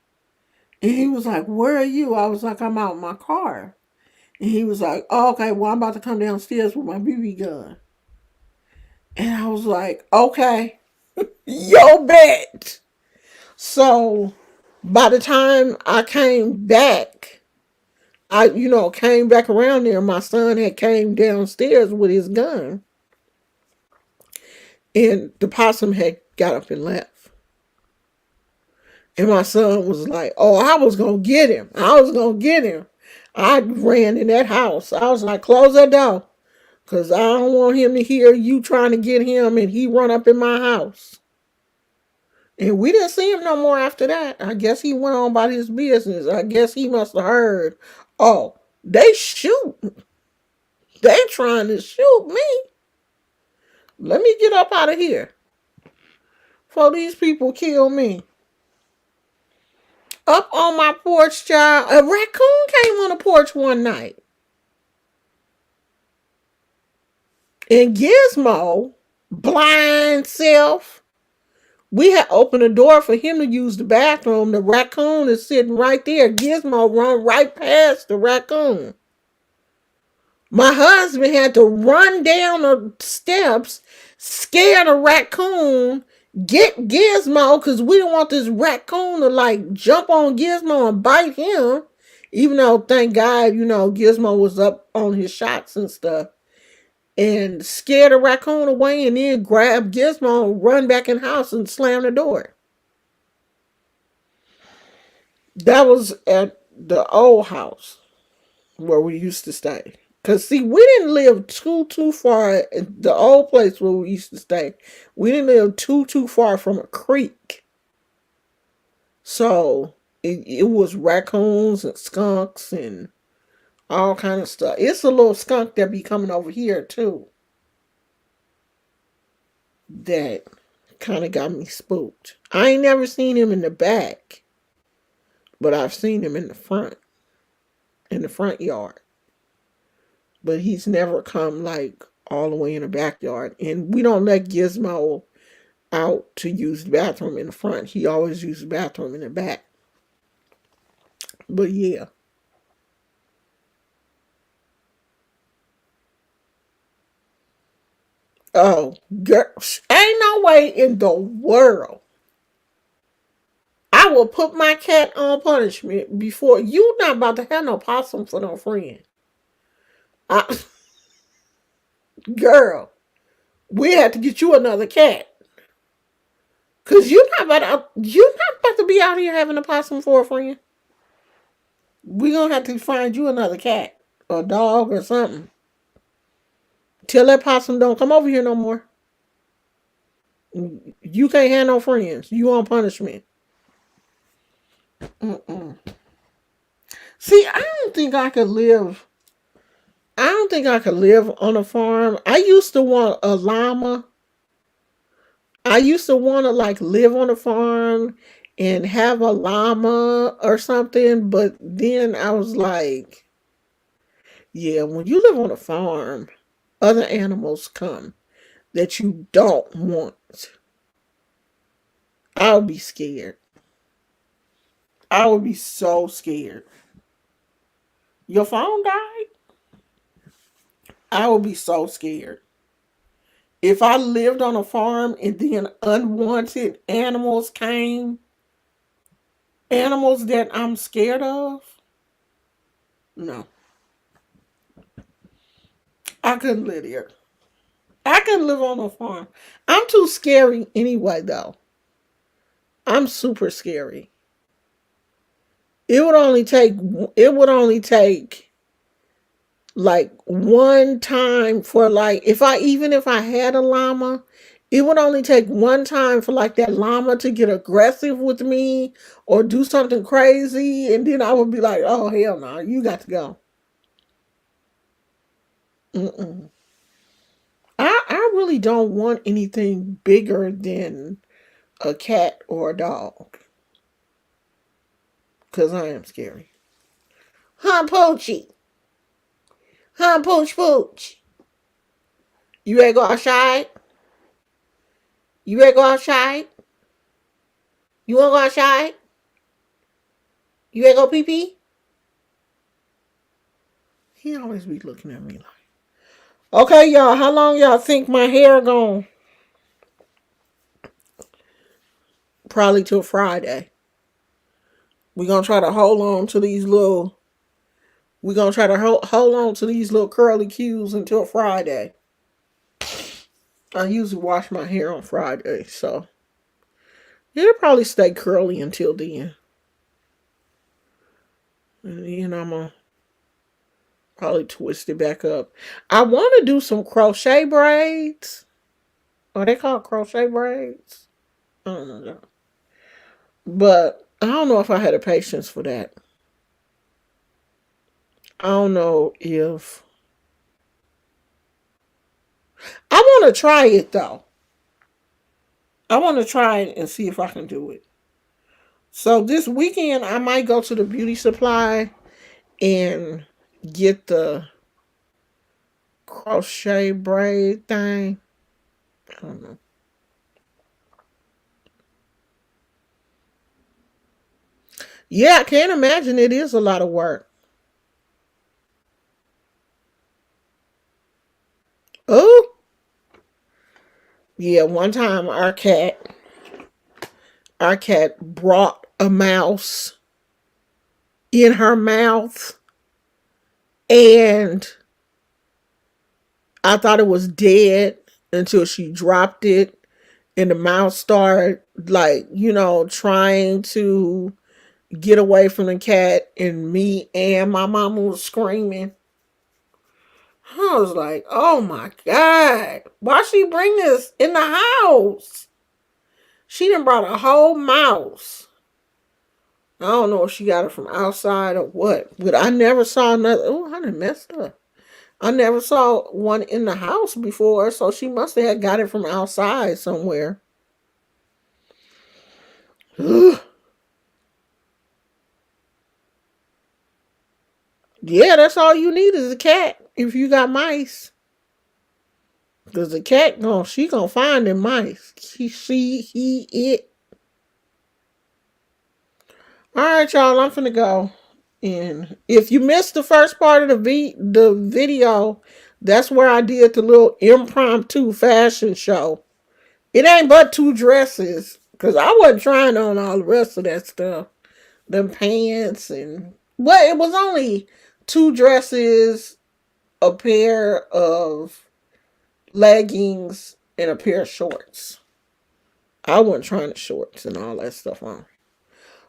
And he was like, where are you? I was like, I'm out in my car. And he was like, oh, okay, well, I'm about to come downstairs with my BB gun. And I was like, okay, yo bet. So by the time I came back came back around there. My son had came downstairs with his gun, and the possum had got up and left. And my son was like, "Oh, I was gonna get him. I was gonna get him." I ran in that house. I was like, "Close that door, cause I don't want him to hear you trying to get him, and he run up in my house." And we didn't see him no more after that. I guess he went on about his business. I guess he must have heard, "Oh, they shoot. They trying to shoot me. Let me get up out of here before these people kill me." Up on my porch, child, a raccoon came on the porch one night. And Gizmo, blind self, we had opened the door for him to use the bathroom. The raccoon is sitting right there. Gizmo run right past the raccoon. My husband had to run down the steps, scare the raccoon, get Gizmo, because we didn't want this raccoon to like jump on Gizmo and bite him. Even though, thank God, Gizmo was up on his shots and stuff. And scare the raccoon away and then grab Gizmo, run back in the house and slam the door. That was at the old house where we used to stay. Cause see, we didn't live too far. The old place where we used to stay, we didn't live too far from a creek. So it was raccoons and skunks and all kind of stuff. It's a little skunk that be coming over here too. That kind of got me spooked. I ain't never seen him in the back, but I've seen him in the front yard. But he's never come like all the way in the backyard. And we don't let Gizmo out to use the bathroom in the front. He always uses the bathroom in the back. But yeah. Oh, girl, ain't no way in the world I will put my cat on punishment before you. Not about to have no possum for no friend. I, girl, we have to get you another cat. Cause you're not about to be out here having a possum for a friend. We gonna have to find you another cat or dog or something. Till that possum don't come over here no more. You can't have no friends. You on punishment. Mm-mm. See, I don't think I could live on a farm. I used to want a llama. I used to want to like live on a farm and have a llama or something, but then I was like, yeah, when you live on a farm, other animals come that you don't want. I'll be scared. I would be so scared. Your phone died? I would be so scared. If I lived on a farm and then unwanted animals came, animals that I'm scared of, no, I couldn't live there. I couldn't live on a farm. I'm too scary anyway, though. I'm super scary. It would only take it would only take like one time for like if I had a llama, it would only take one time for like that llama to get aggressive with me or do something crazy, and then I would be like, "Oh hell no, you got to go." Mm-mm. I really don't want anything bigger than a cat or a dog because I am scary. Huh, Poochie? Huh, Pooch Pooch? You ready to go outside? You ready to go outside? You want to go outside? You ready to go pee pee? He always be looking at me like, okay, y'all, how long y'all think my hair gone? Probably till Friday. We gonna try to hold on to these little We're going to try to hold on to these little curly cues until Friday. I usually wash my hair on Friday, so it'll probably stay curly until then. And then I'm going to probably twist it back up. I want to do some crochet braids. Are they called crochet braids? I don't know. But I don't know if I had the patience for that. I don't know if I want to try it though. I want to try it and see if I can do it. So this weekend I might go to the beauty supply and get the crochet braid thing. I don't know. Yeah, I can't imagine it is a lot of work. Oh, yeah, one time our cat brought a mouse in her mouth and I thought it was dead until she dropped it and the mouse started like, trying to get away from the cat and me and my mama was screaming. I was like, oh my God, why she bring this in the house? She done brought a whole mouse. I don't know if she got it from outside or what, but I never saw another. Oh, I done messed up. I never saw one in the house before, so she must have had got it from outside somewhere. Yeah, that's all you need is a cat if you got mice. Cause the cat she gonna find them mice. He, it. All right, y'all. I'm finna go. And if you missed the first part of the video, that's where I did the little impromptu fashion show. It ain't but two dresses, cause I wasn't trying on all the rest of that stuff. Them pants and it was only two dresses, a pair of leggings, and a pair of shorts. I wasn't trying the shorts and all that stuff on.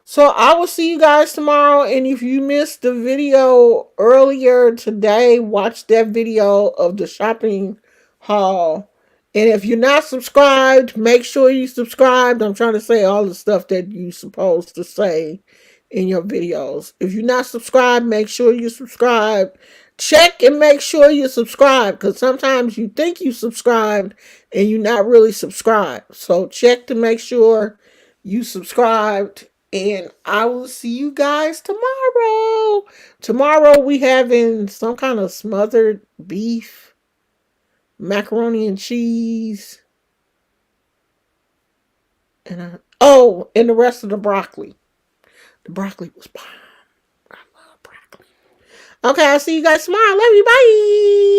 So I will see you guys tomorrow. And if you missed the video earlier today, watch that video of the shopping haul. And if you're not subscribed, make sure you subscribed. I'm trying to say all the stuff that you're supposed to say in your videos. If you're not subscribed, make sure you subscribe. Check and make sure you subscribe, because sometimes you think you subscribed and you're not really subscribed. So check to make sure you subscribed. And I will see you guys tomorrow. Tomorrow we having some kind of smothered beef, macaroni and cheese, and the rest of the broccoli. The broccoli was bomb. I love broccoli. Okay, I'll see you guys tomorrow. Love you. Bye.